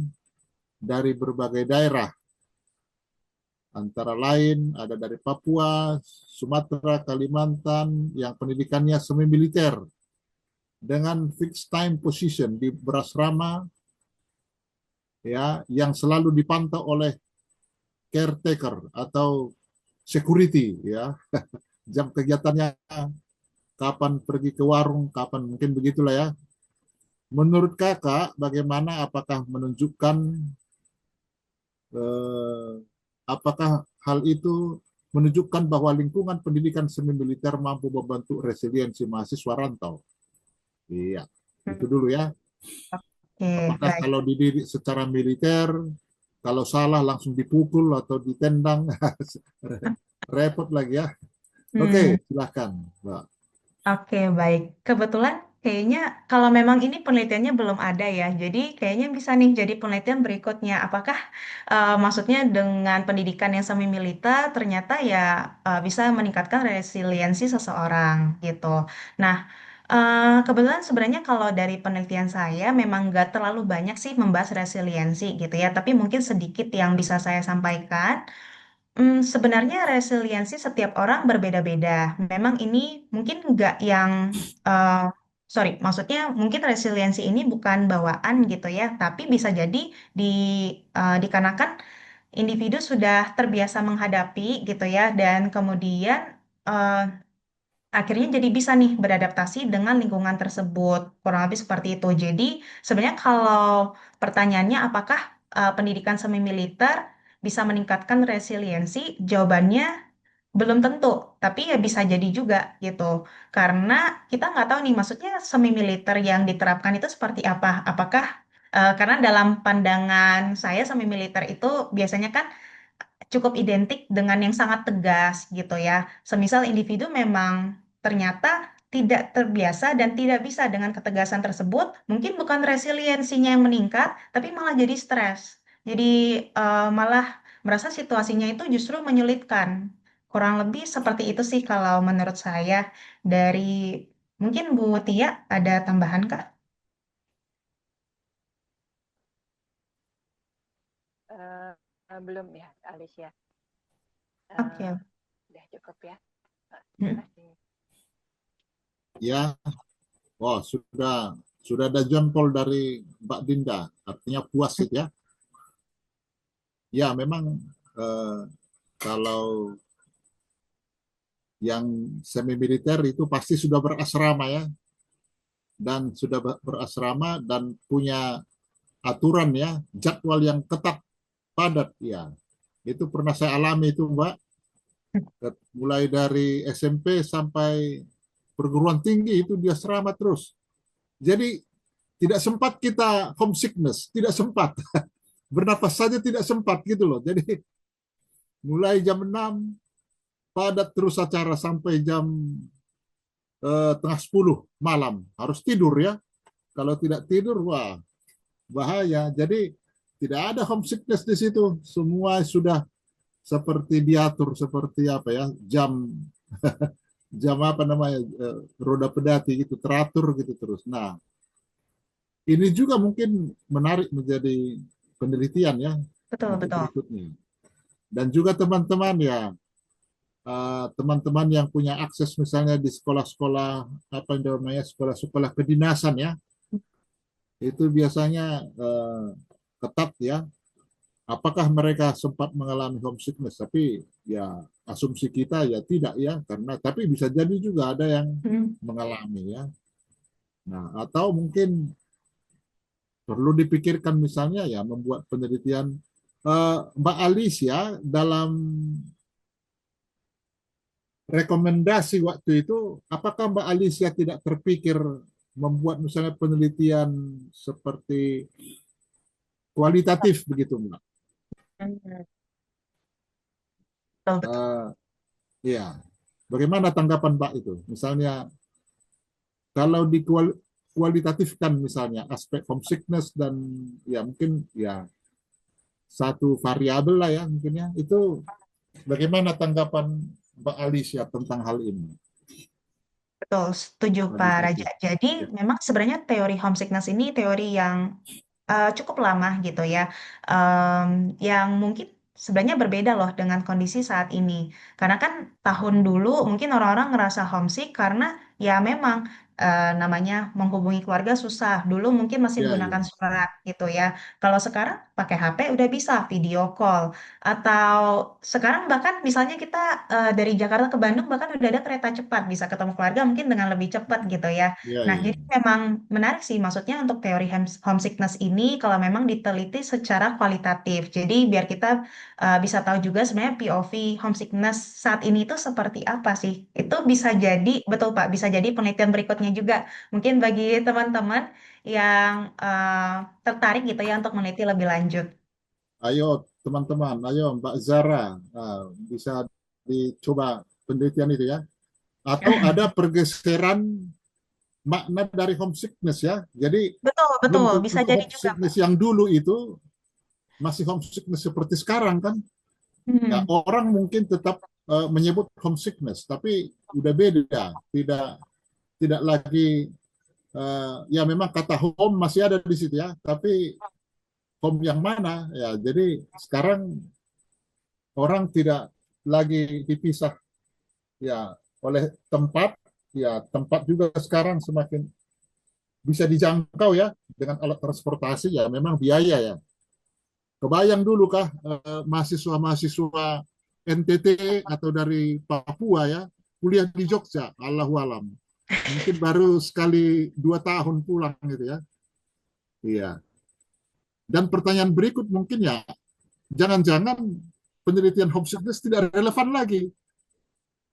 dari berbagai daerah. Antara lain ada dari Papua, Sumatera, Kalimantan yang pendidikannya semi militer dengan fixed time position di berasrama ya yang selalu dipantau oleh caretaker atau security ya. Jam kegiatannya kapan pergi ke warung, kapan mungkin begitulah ya. Menurut kakak bagaimana, apakah menunjukkan eh, apakah hal itu menunjukkan bahwa lingkungan pendidikan semi militer mampu membantu resiliensi mahasiswa rantau? Iya, itu dulu ya. Oke, Apakah baik. kalau dididik secara militer, kalau salah langsung dipukul atau ditendang, repot lagi ya. Hmm. Oke, silahkan, Mbak. Oke, baik. Kebetulan kayaknya kalau memang ini penelitiannya belum ada ya, jadi kayaknya bisa nih jadi penelitian berikutnya. Apakah maksudnya dengan pendidikan yang semi militer ternyata ya bisa meningkatkan resiliensi seseorang gitu. Nah, kebetulan sebenarnya kalau dari penelitian saya memang nggak terlalu banyak sih membahas resiliensi gitu ya, tapi mungkin sedikit yang bisa saya sampaikan. Sebenarnya resiliensi setiap orang berbeda-beda. Memang ini mungkin nggak yang sorry, maksudnya mungkin resiliensi ini bukan bawaan gitu ya, tapi bisa jadi di dikarenakan individu sudah terbiasa menghadapi gitu ya, dan kemudian eh, akhirnya jadi bisa nih beradaptasi dengan lingkungan tersebut. Kurang lebih seperti itu. Jadi sebenarnya kalau pertanyaannya apakah pendidikan semi militer bisa meningkatkan resiliensi? Jawabannya belum tentu, tapi ya bisa jadi juga gitu. Karena kita nggak tahu nih, maksudnya semi militer yang diterapkan itu seperti apa. Apakah karena dalam pandangan saya semi militer itu biasanya kan cukup identik dengan yang sangat tegas gitu ya. Semisal individu memang ternyata tidak terbiasa dan tidak bisa dengan ketegasan tersebut, mungkin bukan resiliensinya yang meningkat, tapi malah jadi stres. Jadi malah merasa situasinya itu justru menyulitkan. Kurang lebih seperti itu sih kalau menurut saya. Dari mungkin Bu Tia ada tambahan Kak? Eh, belum ya, Alicia. Oke. Udah cukup ya. Hmm. Terima kasih. Ya, oh sudah ada jempol dari Mbak Dinda, artinya puas itu ya. Ya, memang kalau yang semi militer itu pasti sudah berasrama ya, dan sudah berasrama dan punya aturan ya, jadwal yang ketat padat ya. Itu pernah saya alami itu Mbak, mulai dari SMP sampai perguruan tinggi itu dia asrama terus. Jadi tidak sempat kita homesickness, tidak sempat. Bernafas saja tidak sempat gitu loh. Jadi mulai jam 6 padat terus acara sampai jam tengah 10 malam. Harus tidur ya. Kalau tidak tidur, wah bahaya. Jadi tidak ada homesickness di situ. Semua sudah seperti diatur, seperti apa ya, jam jam apa namanya, roda pedati gitu, teratur gitu terus. Nah, ini juga mungkin menarik menjadi penelitian ya Betul, untuk betul. berikutnya. Dan juga teman-teman ya, teman-teman yang punya akses misalnya di sekolah-sekolah apa namanya, sekolah-sekolah kedinasan ya, itu biasanya ketat ya. Apakah mereka sempat mengalami homesickness? Tapi ya asumsi kita ya tidak ya, karena tapi bisa jadi juga ada yang Hmm. mengalami ya. Nah, atau mungkin perlu dipikirkan misalnya ya membuat penelitian. Mbak Alicia dalam rekomendasi waktu itu, apakah Mbak Alicia tidak terpikir membuat misalnya penelitian seperti kualitatif begitu Mbak? Hmm. Betul, betul. Ya, bagaimana tanggapan Mbak itu? Misalnya kalau dikualitatifkan misalnya aspek homesickness dan ya mungkin ya satu variabel lah ya mungkin ya, itu bagaimana tanggapan Mbak Alicia tentang hal ini? Betul, setuju Pak Raja. Kualitatif. Jadi Ya, memang sebenarnya teori homesickness ini teori yang cukup lama gitu ya, yang mungkin sebenarnya berbeda loh dengan kondisi saat ini. Karena kan tahun dulu mungkin orang-orang ngerasa homesick karena ya memang namanya menghubungi keluarga susah. Dulu mungkin masih ya, menggunakan ya. surat gitu ya. Kalau sekarang pakai HP udah bisa video call. Atau sekarang bahkan misalnya kita dari Jakarta ke Bandung bahkan udah ada kereta cepat, bisa ketemu keluarga mungkin dengan lebih cepat gitu ya. Ya, Nah, ya. jadi memang menarik sih maksudnya untuk teori homesickness ini kalau memang diteliti secara kualitatif. Jadi biar kita bisa tahu juga sebenarnya POV homesickness saat ini itu seperti apa sih. Itu bisa jadi, betul Pak, bisa jadi penelitian berikutnya juga. Mungkin bagi teman-teman yang tertarik gitu ya untuk meneliti lebih lanjut. Ayo teman-teman, ayo Mbak Zara, bisa dicoba penelitian itu ya. Atau ada pergeseran makna dari homesickness ya. Jadi Betul, belum betul, bisa tentu jadi juga Pak. homesickness yang dulu itu masih homesickness seperti sekarang kan. Ya, Hmm. orang mungkin tetap menyebut homesickness, tapi udah beda. Tidak lagi ya memang kata home masih ada di situ ya, tapi home yang mana ya. Jadi sekarang orang tidak lagi dipisah ya oleh tempat, ya tempat juga sekarang semakin bisa dijangkau ya dengan alat transportasi ya memang biaya ya. Kebayang dulu kah mahasiswa-mahasiswa NTT atau dari Papua ya kuliah di Jogja, Allahu alam. Mungkin baru sekali 2 tahun pulang gitu ya. Iya. Dan pertanyaan berikut mungkin ya, jangan-jangan penelitian homesickness tidak relevan lagi.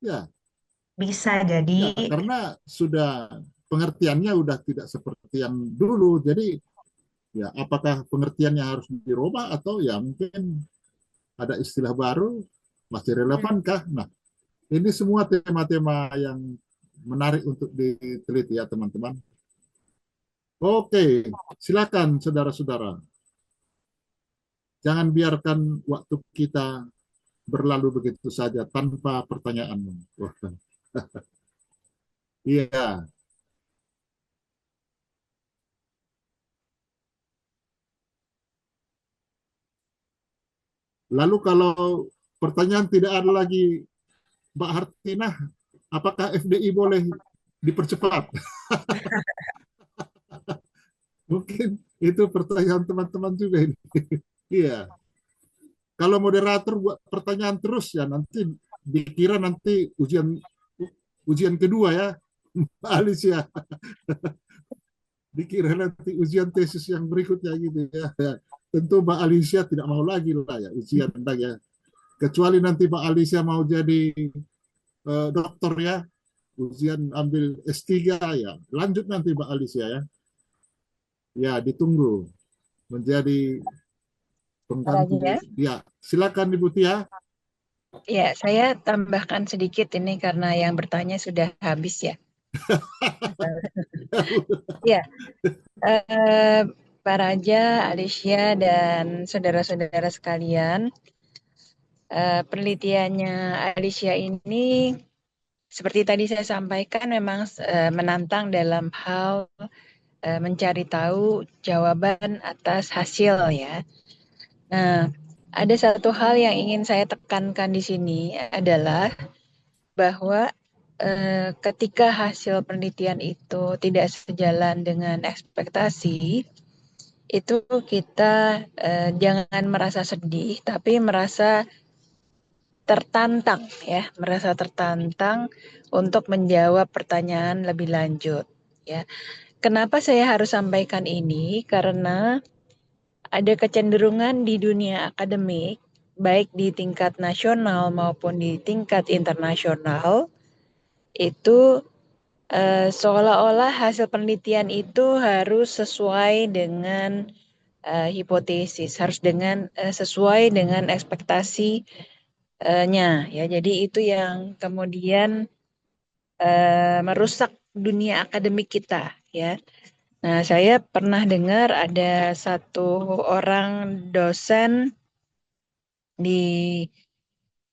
Ya, Bisa jadi. ya karena sudah pengertiannya udah tidak seperti yang dulu. Jadi ya apakah pengertiannya harus dirubah atau ya mungkin ada istilah baru masih relevankah? Nah, ini semua tema-tema yang menarik untuk diteliti ya teman-teman. Oke, silakan saudara-saudara. Jangan biarkan waktu kita berlalu begitu saja tanpa pertanyaan. Wah. Iya. Lalu kalau pertanyaan tidak ada lagi, Mbak Hartinah, apakah FDI boleh dipercepat? Mungkin itu pertanyaan teman-teman juga ini. Iya. Kalau moderator buat pertanyaan terus ya nanti dikira nanti ujian kedua ya, Mbak Alicia. Dikira nanti ujian tesis yang berikutnya gitu ya. Tentu Mbak Alicia tidak mau lagi lah ya ujian lagi ya. Kecuali nanti Mbak Alicia mau jadi dokter ya, ujian ambil S3 ya. Lanjut nanti Mbak Alicia ya. Ya, ditunggu menjadi pengganti. Raja. Ya, silakan Ibu Tia. Ya, saya tambahkan sedikit ini karena yang bertanya sudah habis ya. Ya, Pak Raja, Alicia, dan saudara-saudara sekalian, penelitiannya Alicia ini seperti tadi saya sampaikan memang menantang dalam hal mencari tahu jawaban atas hasil ya. Nah, ada satu hal yang ingin saya tekankan di sini adalah bahwa ketika hasil penelitian itu tidak sejalan dengan ekspektasi, itu kita jangan merasa sedih, tapi merasa tertantang ya, merasa tertantang untuk menjawab pertanyaan lebih lanjut ya. Kenapa saya harus sampaikan ini? Karena ada kecenderungan di dunia akademik, baik di tingkat nasional maupun di tingkat internasional, itu seolah-olah hasil penelitian itu harus sesuai dengan hipotesis, harus sesuai dengan ekspektasinya ya. Jadi itu yang kemudian merusak dunia akademik kita ya. Nah, saya pernah dengar ada satu orang dosen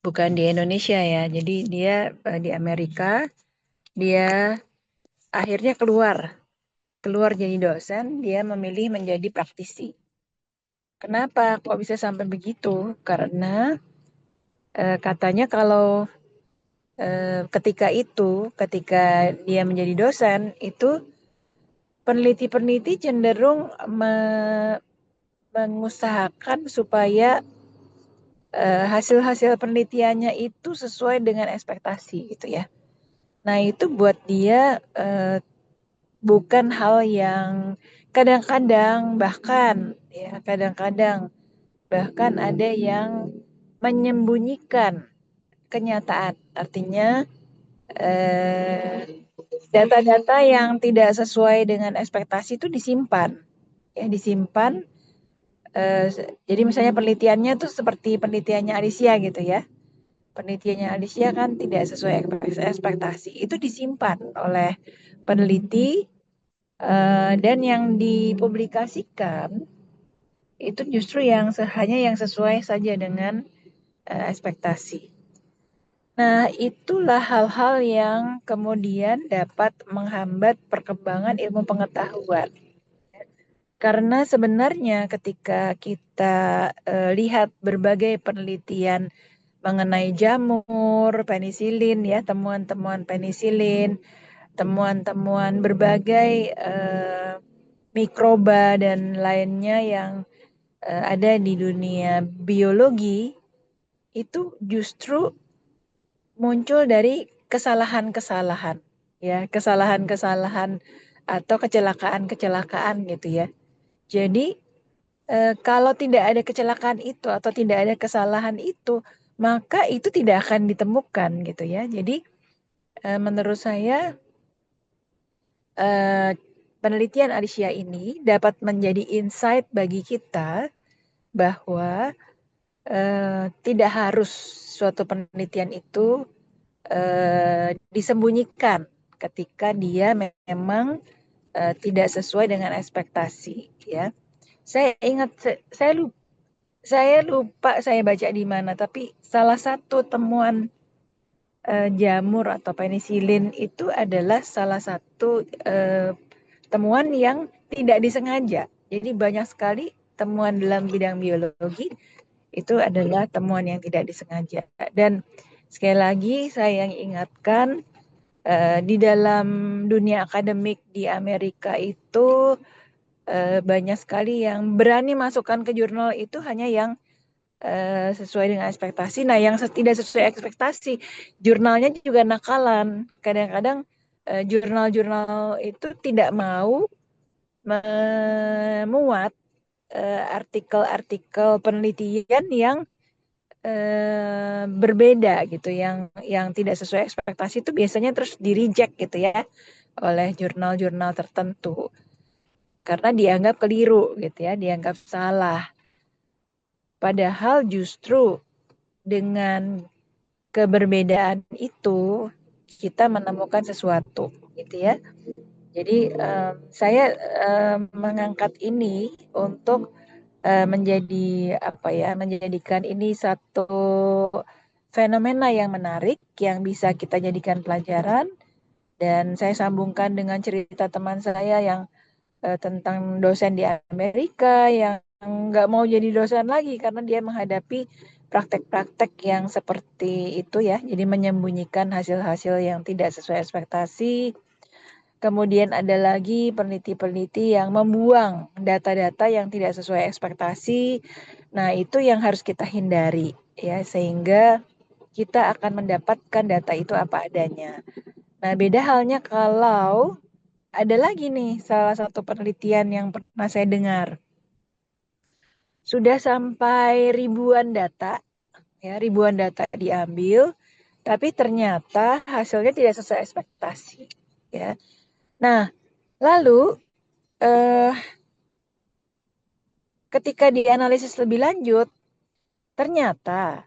bukan di Indonesia ya, jadi dia di Amerika, dia akhirnya keluar jadi dosen, dia memilih menjadi praktisi. Kenapa kok bisa sampai begitu? Karena katanya kalau ketika dia menjadi dosen, itu peneliti-peneliti cenderung mengusahakan supaya hasil-hasil penelitiannya itu sesuai dengan ekspektasi gitu ya. Nah itu buat dia bukan hal yang kadang-kadang bahkan ada yang menyembunyikan kenyataan. Artinya data-data yang tidak sesuai dengan ekspektasi itu disimpan. Jadi misalnya penelitiannya tuh seperti penelitiannya Alicia gitu ya. Penelitiannya Alicia kan tidak sesuai ekspektasi. Itu disimpan oleh peneliti dan yang dipublikasikan itu justru hanya yang sesuai saja dengan ekspektasi. Nah, itulah hal-hal yang kemudian dapat menghambat perkembangan ilmu pengetahuan. Karena sebenarnya ketika kita lihat berbagai penelitian mengenai jamur, penisilin ya, temuan-temuan penisilin, temuan-temuan berbagai mikroba dan lainnya yang ada di dunia biologi itu justru muncul dari kesalahan-kesalahan, ya, kesalahan-kesalahan atau kecelakaan-kecelakaan gitu ya. Jadi kalau tidak ada kecelakaan itu atau tidak ada kesalahan itu, maka itu tidak akan ditemukan gitu ya. Jadi menurut saya penelitian Alicia ini dapat menjadi insight bagi kita bahwa tidak harus suatu penelitian itu disembunyikan ketika dia memang tidak sesuai dengan ekspektasi ya. Saya ingat saya lupa saya baca di mana, tapi salah satu temuan jamur atau penisilin itu adalah salah satu temuan yang tidak disengaja. Jadi banyak sekali temuan dalam bidang biologi itu adalah temuan yang tidak disengaja. Dan sekali lagi saya ingatkan di dalam dunia akademik di Amerika itu banyak sekali yang berani masukkan ke jurnal itu hanya yang sesuai dengan ekspektasi. Nah, yang tidak sesuai ekspektasi, jurnalnya juga nakalan. Kadang-kadang jurnal-jurnal itu tidak mau memuat artikel-artikel penelitian yang berbeda gitu, yang tidak sesuai ekspektasi itu biasanya terus di-reject gitu ya oleh jurnal-jurnal tertentu karena dianggap keliru gitu ya, dianggap salah. Padahal justru dengan keberbedaan itu kita menemukan sesuatu gitu ya. Jadi saya mengangkat ini untuk menjadikan ini satu fenomena yang menarik yang bisa kita jadikan pelajaran. Dan saya sambungkan dengan cerita teman saya yang tentang dosen di Amerika yang nggak mau jadi dosen lagi karena dia menghadapi praktek-praktek yang seperti itu ya. Jadi menyembunyikan hasil-hasil yang tidak sesuai ekspektasi. Kemudian ada lagi peneliti-peneliti yang membuang data-data yang tidak sesuai ekspektasi. Nah, itu yang harus kita hindari ya, sehingga kita akan mendapatkan data itu apa adanya. Nah, beda halnya kalau ada lagi nih salah satu penelitian yang pernah saya dengar. Sudah sampai ribuan data diambil, tapi ternyata hasilnya tidak sesuai ekspektasi. Ya. Nah, lalu ketika dianalisis lebih lanjut, ternyata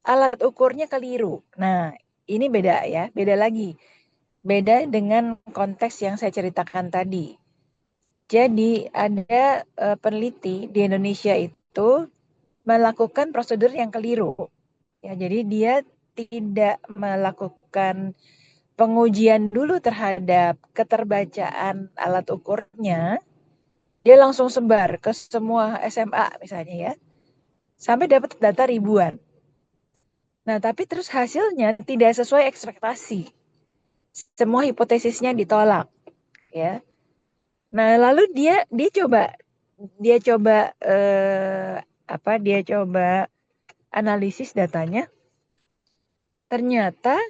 alat ukurnya keliru. Nah, ini beda ya, beda lagi. Beda dengan konteks yang saya ceritakan tadi. Jadi ada peneliti di Indonesia itu melakukan prosedur yang keliru. Ya, jadi dia tidak melakukan pengujian dulu terhadap keterbacaan alat ukurnya. Dia langsung sebar ke semua SMA misalnya ya. Sampai dapat data ribuan. Nah, tapi terus hasilnya tidak sesuai ekspektasi. Semua hipotesisnya ditolak, ya. Nah, lalu dia coba analisis datanya. Ternyata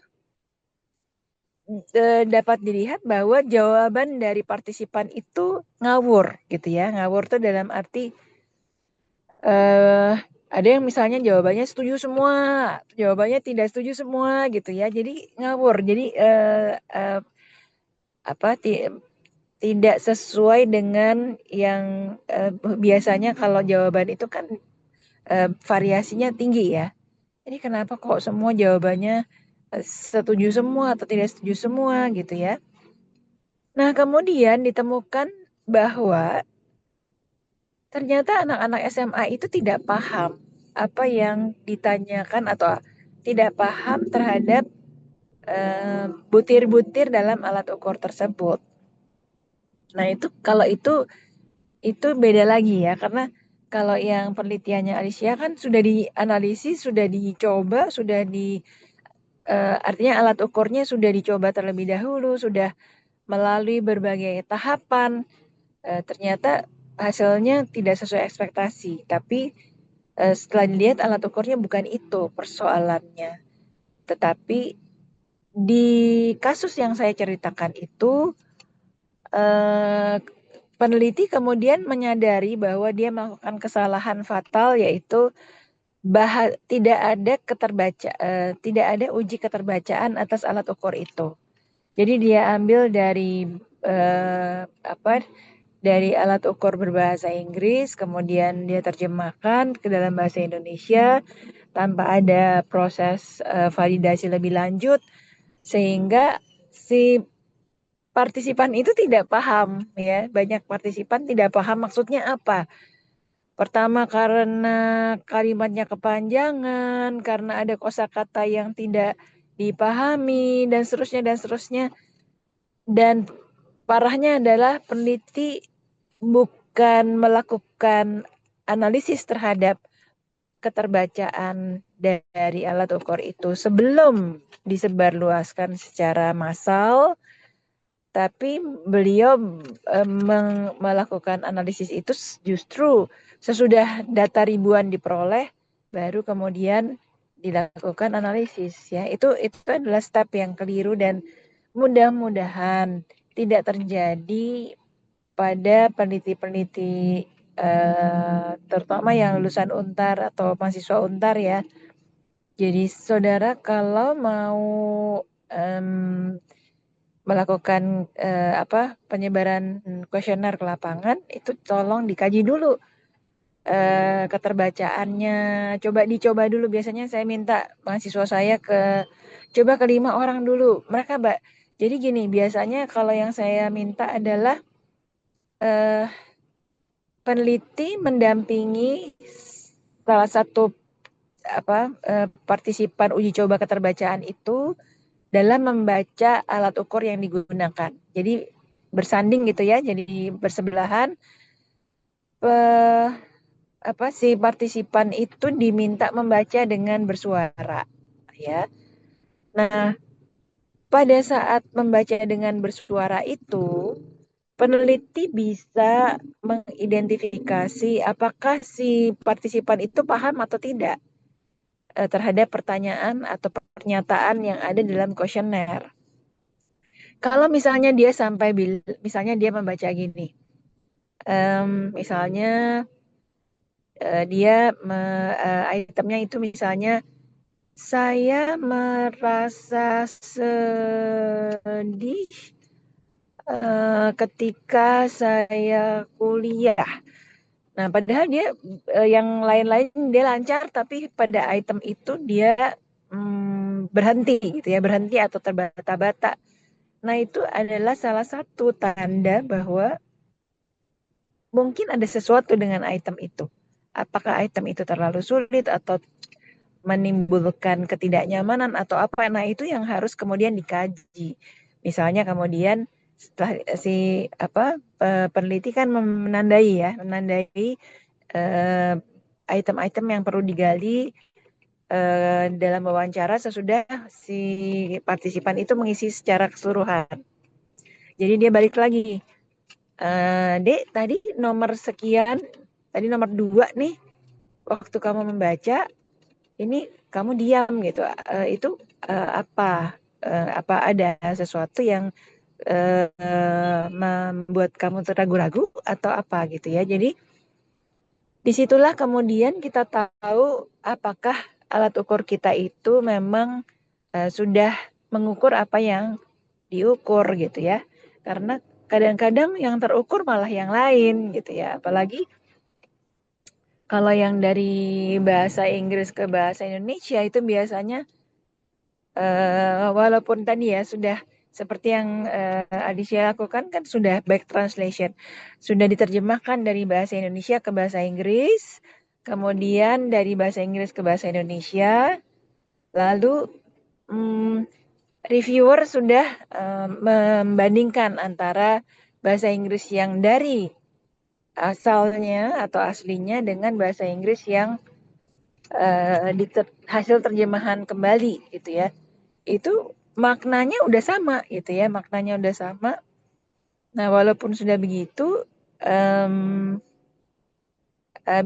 dapat dilihat bahwa jawaban dari partisipan itu ngawur, gitu ya. Ngawur itu dalam arti ada yang misalnya jawabannya setuju semua, jawabannya tidak setuju semua, gitu ya. Jadi ngawur. Jadi tidak sesuai dengan yang biasanya kalau jawaban itu kan variasinya tinggi ya. Ini kenapa kok semua jawabannya setuju semua atau tidak setuju semua gitu ya. Nah, kemudian ditemukan bahwa ternyata anak-anak SMA itu tidak paham apa yang ditanyakan atau tidak paham terhadap butir-butir dalam alat ukur tersebut. Nah, kalau itu beda lagi ya, karena kalau yang penelitiannya Alicia kan sudah dianalisis, sudah dicoba, artinya alat ukurnya sudah dicoba terlebih dahulu, sudah melalui berbagai tahapan ternyata hasilnya tidak sesuai ekspektasi. Tapi setelah dilihat alat ukurnya bukan itu persoalannya. Tetapi di kasus yang saya ceritakan itu, peneliti kemudian menyadari bahwa dia melakukan kesalahan fatal, yaitu tidak ada uji keterbacaan atas alat ukur itu. Jadi dia ambil dari dari alat ukur berbahasa Inggris, kemudian dia terjemahkan ke dalam bahasa Indonesia tanpa ada proses validasi lebih lanjut, sehingga si partisipan itu tidak paham, ya. Banyak partisipan tidak paham maksudnya apa. Pertama karena kalimatnya kepanjangan, karena ada kosakata yang tidak dipahami, dan seterusnya dan seterusnya. Dan parahnya adalah peneliti bukan melakukan analisis terhadap keterbacaan dari alat ukur itu sebelum disebarluaskan secara massal, tapi beliau melakukan analisis itu justru sesudah data ribuan diperoleh, baru kemudian dilakukan analisis, ya. Itu adalah step yang keliru, dan mudah-mudahan tidak terjadi pada peneliti-peneliti terutama yang lulusan Untar atau mahasiswa Untar, ya. Jadi saudara kalau mau melakukan penyebaran kuesioner ke lapangan, itu tolong dikaji dulu keterbacaannya. Dicoba dulu. Biasanya saya minta mahasiswa saya coba ke 5 orang dulu. Mereka jadi gini, biasanya kalau yang saya minta adalah peneliti mendampingi salah satu partisipan uji coba keterbacaan itu dalam membaca alat ukur yang digunakan. Jadi bersanding gitu, ya, jadi bersebelahan. Si partisipan itu diminta membaca dengan bersuara, ya. Nah, pada saat membaca dengan bersuara itu, peneliti bisa mengidentifikasi apakah si partisipan itu paham atau tidak terhadap pertanyaan atau pernyataan yang ada dalam kuesioner. Kalau misalnya dia misalnya dia membaca gini, misalnya dia itemnya itu misalnya, saya merasa sedih ketika saya kuliah. Nah, padahal dia yang lain-lain dia lancar, tapi pada item itu dia berhenti gitu, ya, berhenti atau terbata-bata. Nah, itu adalah salah satu tanda bahwa mungkin ada sesuatu dengan item itu. Apakah item itu terlalu sulit atau menimbulkan ketidaknyamanan atau apa? Nah, itu yang harus kemudian dikaji. Misalnya kemudian setelah peneliti kan menandai item-item yang perlu digali dalam wawancara sesudah si partisipan itu mengisi secara keseluruhan. Jadi dia balik lagi, Dek, tadi nomor sekian, tadi nomor 2 nih, waktu kamu membaca ini kamu diam gitu, itu apa ada sesuatu yang membuat kamu ragu-ragu atau apa gitu, ya. Jadi disitulah kemudian kita tahu apakah alat ukur kita itu memang sudah mengukur apa yang diukur gitu, ya. Karena kadang-kadang yang terukur malah yang lain gitu, ya. Apalagi kalau yang dari bahasa Inggris ke bahasa Indonesia itu biasanya walaupun tadi, ya, sudah seperti yang Adisya lakukan kan sudah back translation, sudah diterjemahkan dari bahasa Indonesia ke bahasa Inggris, kemudian dari bahasa Inggris ke bahasa Indonesia, lalu reviewer sudah membandingkan antara bahasa Inggris yang dari asalnya atau aslinya dengan bahasa Inggris yang hasil terjemahan kembali gitu, ya. Itu maknanya udah sama gitu, ya, maknanya udah sama. Nah, walaupun sudah begitu, em,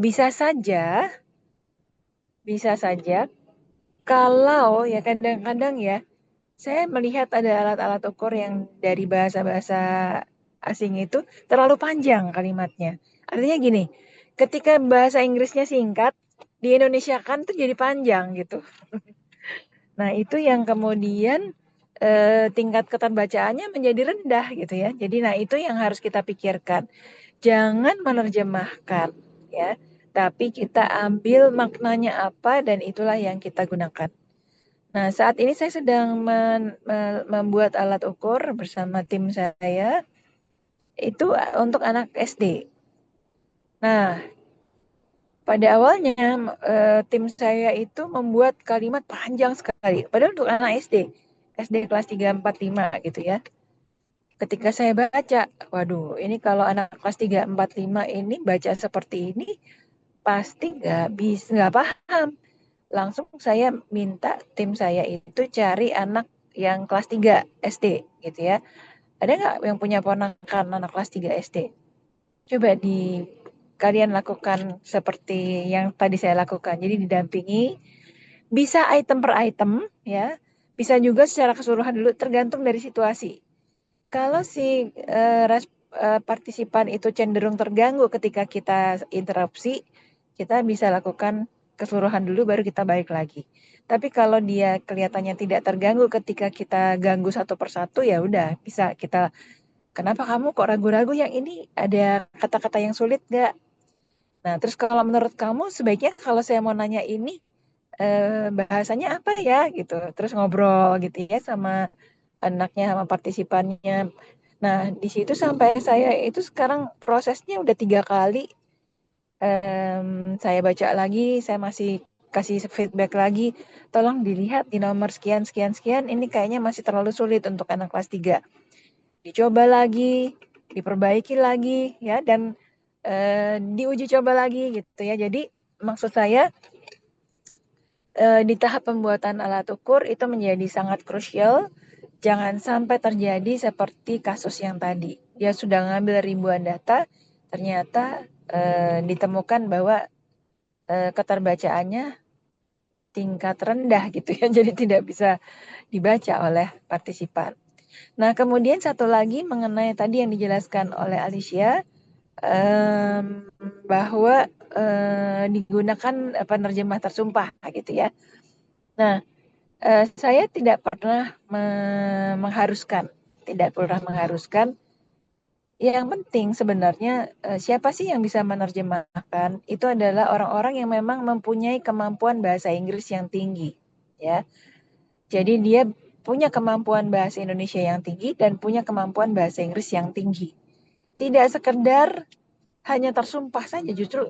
bisa saja kalau ya kadang-kadang ya saya melihat ada alat-alat ukur yang dari bahasa-bahasa asing itu terlalu panjang kalimatnya. Artinya gini, ketika bahasa Inggrisnya singkat, di Indonesia kan tuh jadi panjang gitu. Nah, itu yang kemudian tingkat keterbacaannya menjadi rendah gitu ya. Jadi nah itu yang harus kita pikirkan. Jangan menerjemahkan ya, tapi kita ambil maknanya apa dan itulah yang kita gunakan. Nah, saat ini saya sedang membuat alat ukur bersama tim saya itu untuk anak SD. Nah, pada awalnya tim saya itu membuat kalimat panjang sekali. Padahal untuk anak SD kelas 3, 4, 5 gitu ya. Ketika saya baca, waduh ini kalau anak kelas 3, 4, 5 ini baca seperti ini pasti nggak paham. Langsung saya minta tim saya itu cari anak yang kelas 3 SD gitu ya. Ada nggak yang punya ponakan anak kelas 3 SD? Coba kalian lakukan seperti yang tadi saya lakukan. Jadi didampingi, bisa item per item ya. Bisa juga secara keseluruhan dulu tergantung dari situasi. Kalau si partisipan itu cenderung terganggu ketika kita interupsi, kita bisa lakukan keseluruhan dulu baru kita balik lagi. Tapi kalau dia kelihatannya tidak terganggu ketika kita ganggu satu persatu, ya udah bisa kita, kenapa kamu kok ragu-ragu, yang ini ada kata-kata yang sulit nggak? Nah, terus kalau menurut kamu sebaiknya kalau saya mau nanya ini bahasanya apa ya gitu. Terus ngobrol gitu ya sama anaknya, sama partisipannya. Nah, di situ sampai saya itu sekarang prosesnya udah 3 kali. Saya baca lagi, saya masih kasih feedback lagi. Tolong dilihat di nomor sekian, sekian, sekian. Ini kayaknya masih terlalu sulit untuk anak kelas 3. Dicoba lagi, diperbaiki lagi, ya, dan diuji coba lagi gitu ya. Jadi maksud saya di tahap pembuatan alat ukur itu menjadi sangat krusial. Jangan sampai terjadi seperti kasus yang tadi. Dia sudah ngambil ribuan data, ternyata ditemukan bahwa keterbacaannya tingkat rendah gitu ya, jadi tidak bisa dibaca oleh partisipan. Nah, kemudian satu lagi mengenai tadi yang dijelaskan oleh Alicia, bahwa digunakan penerjemah tersumpah gitu ya. Nah, saya tidak pernah mengharuskan. Yang penting sebenarnya siapa sih yang bisa menerjemahkan? Itu adalah orang-orang yang memang mempunyai kemampuan bahasa Inggris yang tinggi, ya. Jadi dia punya kemampuan bahasa Indonesia yang tinggi dan punya kemampuan bahasa Inggris yang tinggi. Tidak sekedar hanya tersumpah saja, justru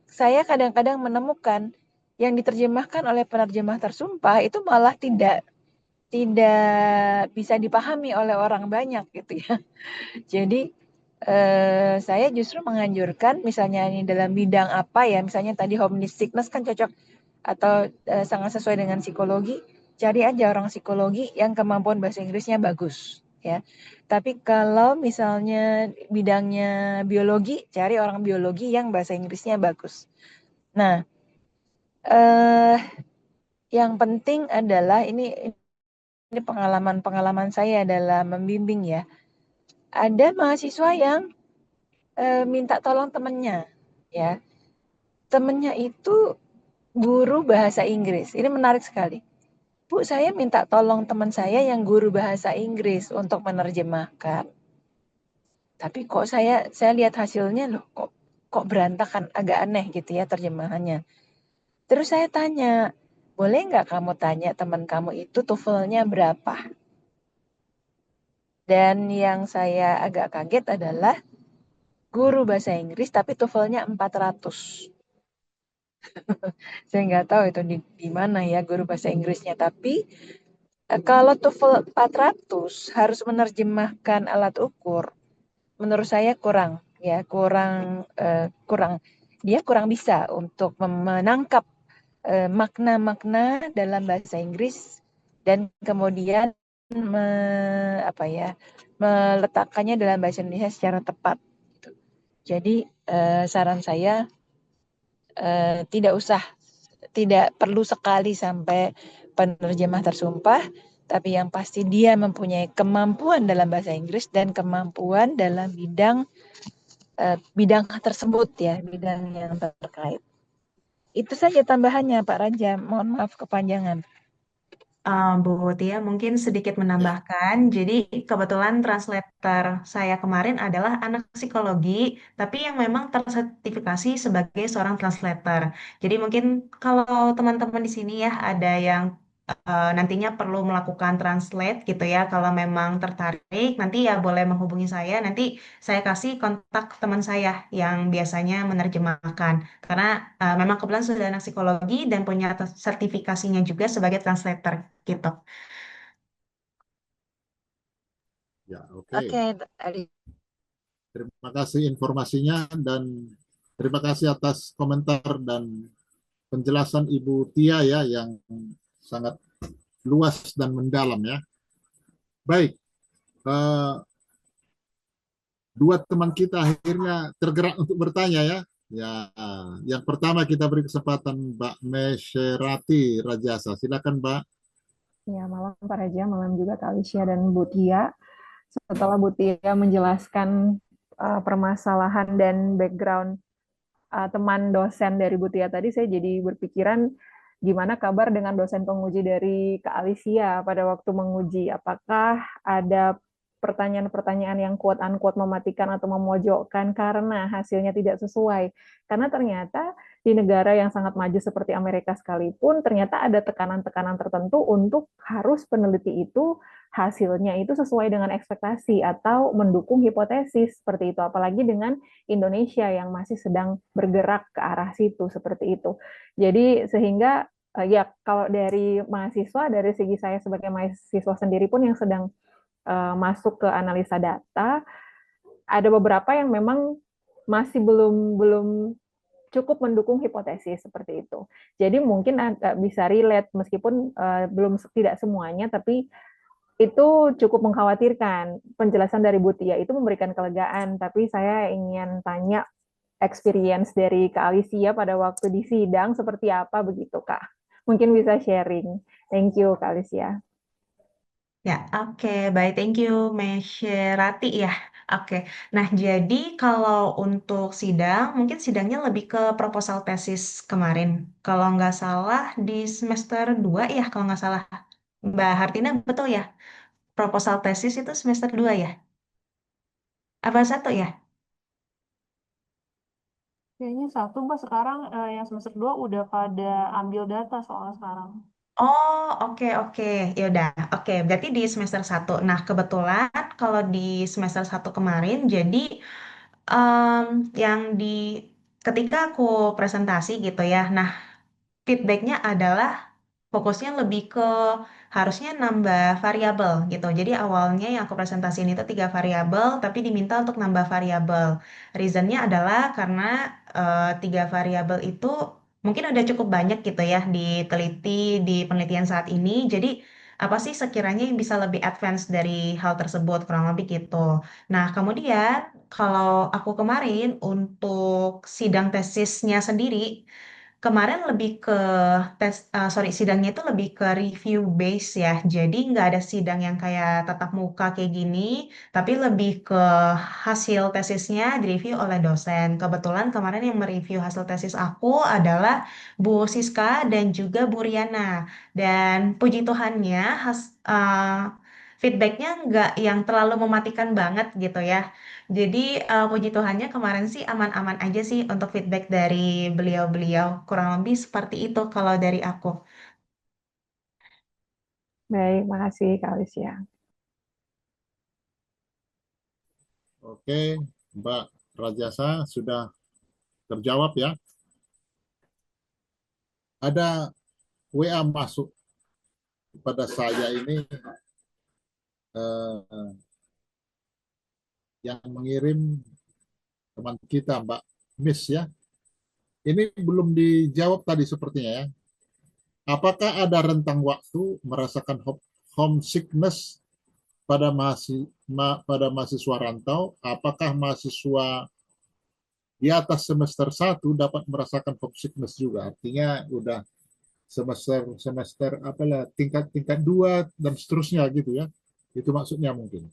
saya kadang-kadang menemukan yang diterjemahkan oleh penerjemah tersumpah itu malah tidak bisa dipahami oleh orang banyak gitu ya. Jadi saya justru menganjurkan misalnya ini dalam bidang apa ya, misalnya tadi homesickness kan cocok atau sangat sesuai dengan psikologi, cari aja orang psikologi yang kemampuan bahasa Inggrisnya bagus ya. Tapi kalau misalnya bidangnya biologi, cari orang biologi yang bahasa Inggrisnya bagus. Nah, yang penting adalah ini pengalaman saya dalam membimbing ya. Ada mahasiswa yang minta tolong temannya, ya. Temannya itu guru bahasa Inggris. Ini menarik sekali. Bu, saya minta tolong teman saya yang guru bahasa Inggris untuk menerjemahkan. Tapi kok saya lihat hasilnya loh, kok berantakan, agak aneh gitu ya terjemahannya. Terus saya tanya, boleh nggak kamu tanya teman kamu itu TOEFL-nya berapa? Dan yang saya agak kaget adalah guru bahasa Inggris tapi TOEFL-nya 400. Saya nggak tahu itu di mana ya guru bahasa Inggrisnya. Tapi kalau TOEFL 400 harus menerjemahkan alat ukur, menurut saya kurang. Dia kurang bisa untuk menangkap makna-makna dalam bahasa Inggris dan kemudian meletakkannya dalam bahasa Indonesia secara tepat. Jadi saran saya tidak perlu sekali sampai penerjemah tersumpah, tapi yang pasti dia mempunyai kemampuan dalam bahasa Inggris dan kemampuan dalam bidang tersebut ya, bidang yang terkait. Itu saja tambahannya Pak Raja. Mohon maaf kepanjangan. Bu Tia mungkin sedikit menambahkan. Jadi kebetulan translator saya kemarin adalah anak psikologi, tapi yang memang tersertifikasi sebagai seorang translator. Jadi mungkin kalau teman-teman di sini ya ada yang nantinya perlu melakukan translate gitu ya. Kalau memang tertarik, nanti ya boleh menghubungi saya. Nanti saya kasih kontak teman saya yang biasanya menerjemahkan. Karena memang kebetulan sudah anak psikologi dan punya sertifikasinya juga sebagai translator gitu. Ya, oke. Oke, Ali. Terima kasih informasinya dan terima kasih atas komentar dan penjelasan Ibu Tia ya yang sangat luas dan mendalam ya. Baik, dua teman kita akhirnya tergerak untuk bertanya ya. Ya, yang pertama kita beri kesempatan Mbak Mesyerati Rajasa. Silakan Mbak. Ya, malam Pak Raja, malam juga Kak Alicia dan Bu Tia. Setelah Bu Tia menjelaskan permasalahan dan background teman dosen dari Bu Tia tadi, saya jadi berpikiran gimana kabar dengan dosen penguji dari Kak Alicia pada waktu menguji. Apakah ada pertanyaan-pertanyaan yang quote-unquote mematikan atau memojokkan karena hasilnya tidak sesuai. Karena ternyata di negara yang sangat maju seperti Amerika sekalipun, ternyata ada tekanan-tekanan tertentu untuk harus peneliti itu hasilnya itu sesuai dengan ekspektasi atau mendukung hipotesis seperti itu. Apalagi dengan Indonesia yang masih sedang bergerak ke arah situ seperti itu. Jadi sehingga ya kalau dari mahasiswa, dari segi saya sebagai mahasiswa sendiri pun yang sedang masuk ke analisa data, ada beberapa yang memang masih belum cukup mendukung hipotesis seperti itu. Jadi mungkin agak bisa relate meskipun tidak semuanya, tapi itu cukup mengkhawatirkan. Penjelasan dari Bu Tia itu memberikan kelegaan, tapi saya ingin tanya experience dari Kak Alicia pada waktu di sidang seperti apa begitu Kak. Mungkin bisa sharing. Thank you Kak Alicia. Ya, oke, baik, thank you, Mesyerati ya. Oke, nah jadi kalau untuk sidang, mungkin sidangnya lebih ke proposal tesis kemarin. Kalau nggak salah di semester 2 ya, kalau nggak salah. Mbak Hartina, betul ya? Proposal tesis itu semester 2 ya? Apa satu ya? Kayaknya satu Mbak sekarang yang semester 2 udah pada ambil data soal sekarang. Oh, oke, oke. Ya udah. Oke, berarti di semester 1. Nah, kebetulan kalau di semester 1 kemarin, jadi em, yang di ketika aku presentasi gitu ya. Nah, feedbacknya adalah fokusnya lebih ke harusnya nambah variabel gitu. Jadi awalnya yang aku presentasiin itu 3 variabel, tapi diminta untuk nambah variabel. Reasonnya adalah karena 3 variabel itu mungkin udah cukup banyak gitu ya diteliti di penelitian saat ini. Jadi apa sih sekiranya yang bisa lebih advance dari hal tersebut kurang lebih gitu. Nah, kemudian kalau aku kemarin untuk sidang tesisnya sendiri kemarin lebih ke sidangnya itu lebih ke review base ya. Jadi nggak ada sidang yang kayak tatap muka kayak gini, tapi lebih ke hasil tesisnya direview oleh dosen. Kebetulan kemarin yang mereview hasil tesis aku adalah Bu Siska dan juga Bu Riana. Dan puji Tuhannya feedbacknya nggak yang terlalu mematikan banget gitu ya. Jadi puji Tuhannya kemarin sih aman-aman aja sih untuk feedback dari beliau-beliau. Kurang lebih seperti itu kalau dari aku. Baik, makasih Kak Alicia. Oke, Mbak Rajasa sudah terjawab ya. Ada WA masuk kepada saya ini yang mengirim teman kita Mbak Miss ya. Ini belum dijawab tadi sepertinya ya. Apakah ada rentang waktu merasakan homesickness pada mahasiswa rantau? Apakah mahasiswa di atas semester 1 dapat merasakan homesickness juga. Artinya udah semester apalah tingkat 2 dan seterusnya gitu ya. Itu maksudnya mungkin.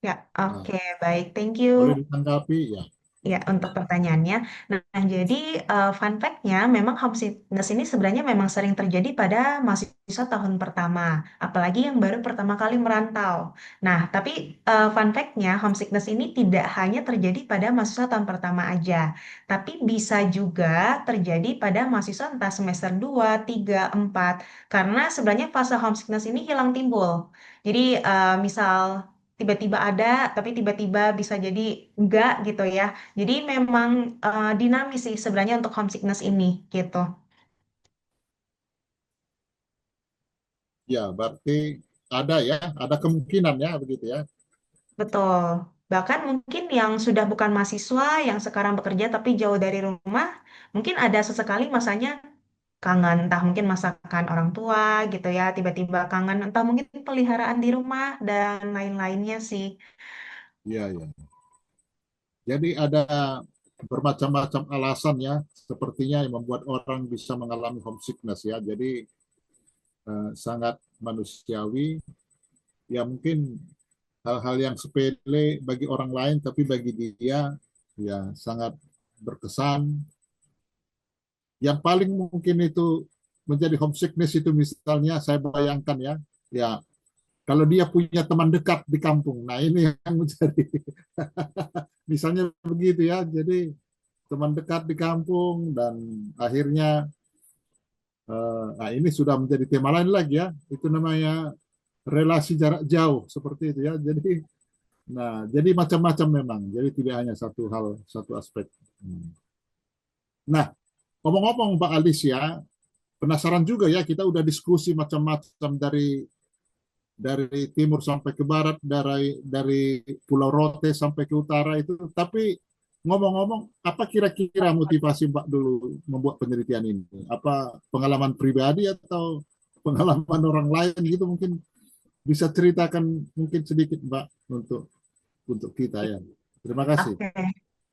Ya, Nah, oke, baik. Thank you. boleh ditanggapi ya. Ya, untuk pertanyaannya. Nah, jadi fun fact-nya memang homesickness ini sebenarnya memang sering terjadi pada mahasiswa tahun pertama, apalagi yang baru pertama kali merantau. Nah, tapi fun fact-nya homesickness ini tidak hanya terjadi pada mahasiswa tahun pertama aja, tapi bisa juga terjadi pada mahasiswa entah semester 2, 3, 4, karena sebenarnya fase homesickness ini hilang timbul. Jadi misal tiba-tiba ada, tapi tiba-tiba bisa jadi enggak gitu ya. Jadi memang dinamis sih sebenarnya untuk homesickness ini gitu. Ya, berarti ada ya, ada kemungkinan ya begitu ya. Betul. Bahkan mungkin yang sudah bukan mahasiswa, yang sekarang bekerja tapi jauh dari rumah, mungkin ada sesekali masanya kangen, entah mungkin masakan orang tua gitu ya, tiba-tiba kangen, entah mungkin peliharaan di rumah dan lain-lainnya sih. Iya, iya. Jadi ada bermacam-macam alasan ya, sepertinya yang membuat orang bisa mengalami homesickness ya. Jadi sangat manusiawi. Ya mungkin hal-hal yang sepele bagi orang lain, tapi bagi dia ya sangat berkesan. Yang paling mungkin itu menjadi homesickness itu misalnya saya bayangkan ya, ya kalau dia punya teman dekat di kampung. Nah ini yang menjadi misalnya begitu ya. Jadi teman dekat di kampung dan akhirnya nah ini sudah menjadi tema lain lagi ya. Itu namanya relasi jarak jauh seperti itu ya. Jadi macam-macam memang. Jadi tidak hanya satu hal, satu aspek. Nah, ngomong-ngomong Mbak Alicia, penasaran juga ya, kita udah diskusi macam-macam dari timur sampai ke barat, dari Pulau Rote sampai ke utara itu. Tapi ngomong-ngomong, apa kira-kira motivasi Mbak dulu membuat penelitian ini? Apa pengalaman pribadi atau pengalaman orang lain gitu mungkin bisa ceritakan mungkin sedikit Mbak untuk kita ya. Terima kasih. Oke,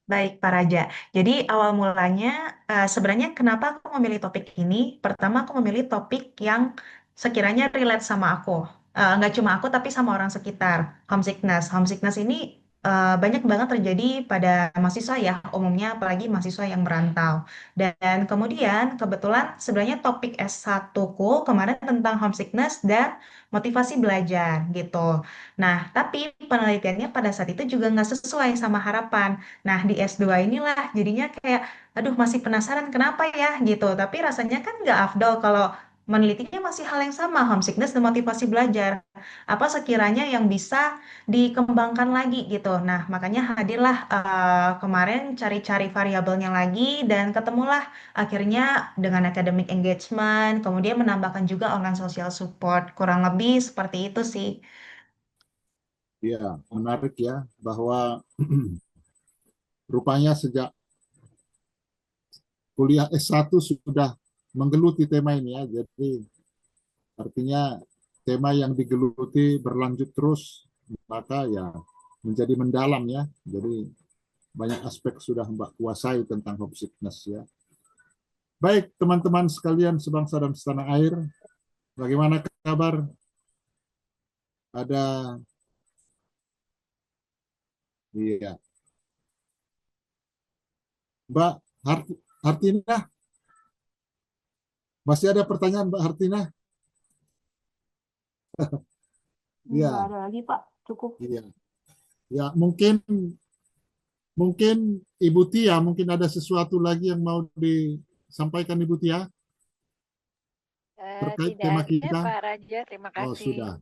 baik Pak Raja. Jadi awal mulanya sebenarnya kenapa aku memilih topik ini? Pertama aku memilih topik yang sekiranya relate sama aku. Nggak cuma aku tapi sama orang sekitar. Homesickness. Homesickness ini banyak banget terjadi pada mahasiswa ya, umumnya apalagi mahasiswa yang merantau. Dan kemudian kebetulan sebenarnya topik S1-ku kemarin tentang homesickness dan motivasi belajar gitu. Nah, tapi penelitiannya pada saat itu juga nggak sesuai sama harapan. Nah, di S2 inilah jadinya kayak, aduh masih penasaran kenapa ya gitu. Tapi rasanya kan nggak afdol kalau menelitinya masih hal yang sama, homesickness dan motivasi belajar. Apa sekiranya yang bisa dikembangkan lagi gitu. Nah, makanya hadirlah kemarin cari-cari variabelnya lagi dan ketemulah akhirnya dengan academic engagement, kemudian menambahkan juga online social support. Kurang lebih seperti itu sih. Ya, menarik ya bahwa rupanya sejak kuliah S1 sudah menggeluti tema ini ya. Jadi artinya tema yang digeluti berlanjut terus, maka ya menjadi mendalam ya. Jadi banyak aspek sudah Mbak kuasai tentang homesickness ya. Baik teman-teman sekalian sebangsa dan setanah air, bagaimana kabar? Ada, iya, Mbak Hartina, masih ada pertanyaan Mbak Hartina? Nggak Iya, ada lagi, Pak. Cukup. iya. Ya, mungkin Ibu Tia mungkin ada sesuatu lagi yang mau disampaikan Ibu Tia terkait Tidak tema ada kita. Pak Raja, terima Oh, kasih. sudah.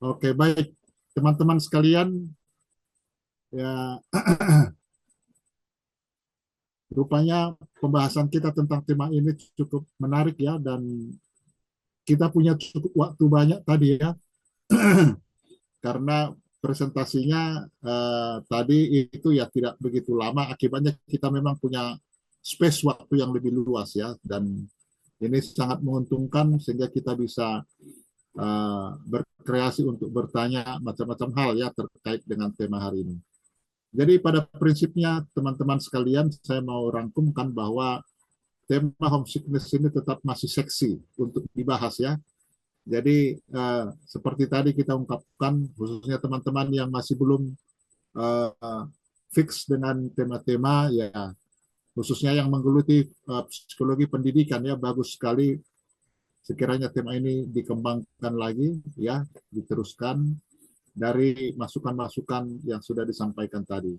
Oke, baik. Teman-teman sekalian, ya rupanya pembahasan kita tentang tema ini cukup menarik ya, dan kita punya cukup waktu banyak tadi ya, karena presentasinya tadi itu ya tidak begitu lama, akibatnya kita memang punya space waktu yang lebih luas ya, dan ini sangat menguntungkan sehingga kita bisa berkreasi untuk bertanya macam-macam hal ya terkait dengan tema hari ini. Jadi pada prinsipnya teman-teman sekalian, saya mau rangkumkan bahwa tema homesickness ini tetap masih seksi untuk dibahas ya. Jadi seperti tadi kita ungkapkan, khususnya teman-teman yang masih belum fix dengan tema-tema ya, khususnya yang menggeluti psikologi pendidikan ya, bagus sekali sekiranya tema ini dikembangkan lagi ya, diteruskan dari masukan-masukan yang sudah disampaikan tadi.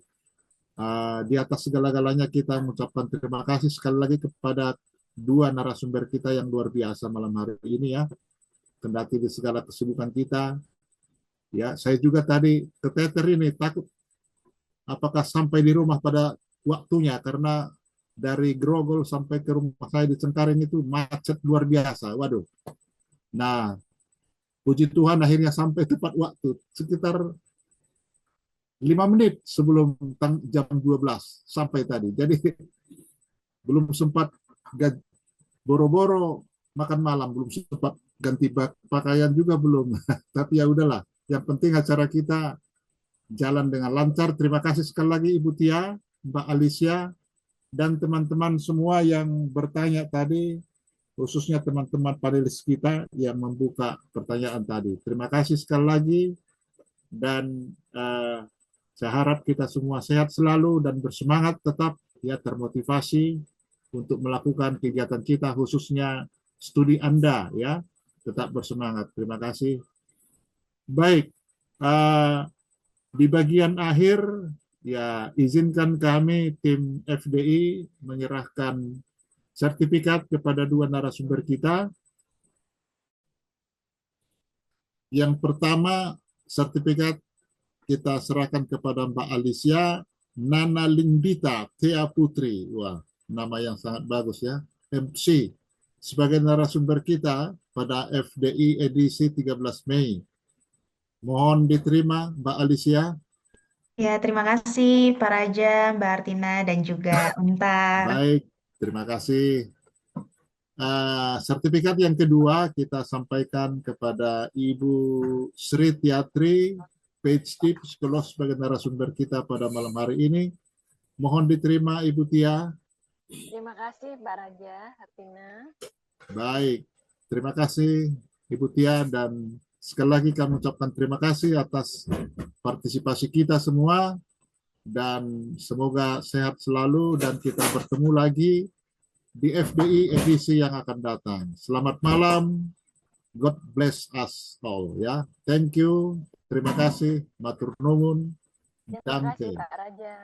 Di atas segala-galanya kita mengucapkan terima kasih sekali lagi kepada dua narasumber kita yang luar biasa malam hari ini ya. Kendati di segala kesibukan kita, ya saya juga tadi keteter ini takut apakah sampai di rumah pada waktunya karena dari Grogol sampai ke rumah saya di Cengkareng itu macet luar biasa. Waduh. Nah, puji Tuhan akhirnya sampai tepat waktu sekitar 5 menit sebelum jam 12 sampai tadi. Jadi belum sempat boro-boro makan malam, belum sempat ganti pakaian juga belum. Tapi ya udahlah, yang penting acara kita jalan dengan lancar. Terima kasih sekali lagi Ibu Tia, Mbak Alicia, dan teman-teman semua yang bertanya tadi, khususnya teman-teman panelis kita yang membuka pertanyaan tadi. Terima kasih sekali lagi, dan saya harap kita semua sehat selalu dan bersemangat tetap ya, termotivasi untuk melakukan kegiatan kita, khususnya studi Anda ya, tetap bersemangat. Terima kasih. Baik, di bagian akhir ya, izinkan kami tim FDI menyerahkan sertifikat kepada dua narasumber kita. Yang pertama, sertifikat kita serahkan kepada Mbak Alicia Nana Lindita Thea Putri. Wah, nama yang sangat bagus ya. MC sebagai narasumber kita pada FDI edisi 13 Mei. Mohon diterima Mbak Alicia. Ya, terima kasih Pak Raja, Mbak Artina, dan juga Untar. Baik, terima kasih. Sertifikat yang kedua kita sampaikan kepada Ibu Sri Tiatri, PhD psikolog sebagai narasumber kita pada malam hari ini. Mohon diterima Ibu Tia. Terima kasih Pak Raja, Artina. Baik, terima kasih Ibu Tia, dan sekali lagi kami ucapkan terima kasih atas partisipasi kita semua, dan semoga sehat selalu dan kita bertemu lagi di FDI edisi yang akan datang. Selamat malam. God bless us all ya. Thank you. Terima kasih. Matur nuwun. Terima kasih Danke. Pak Raja.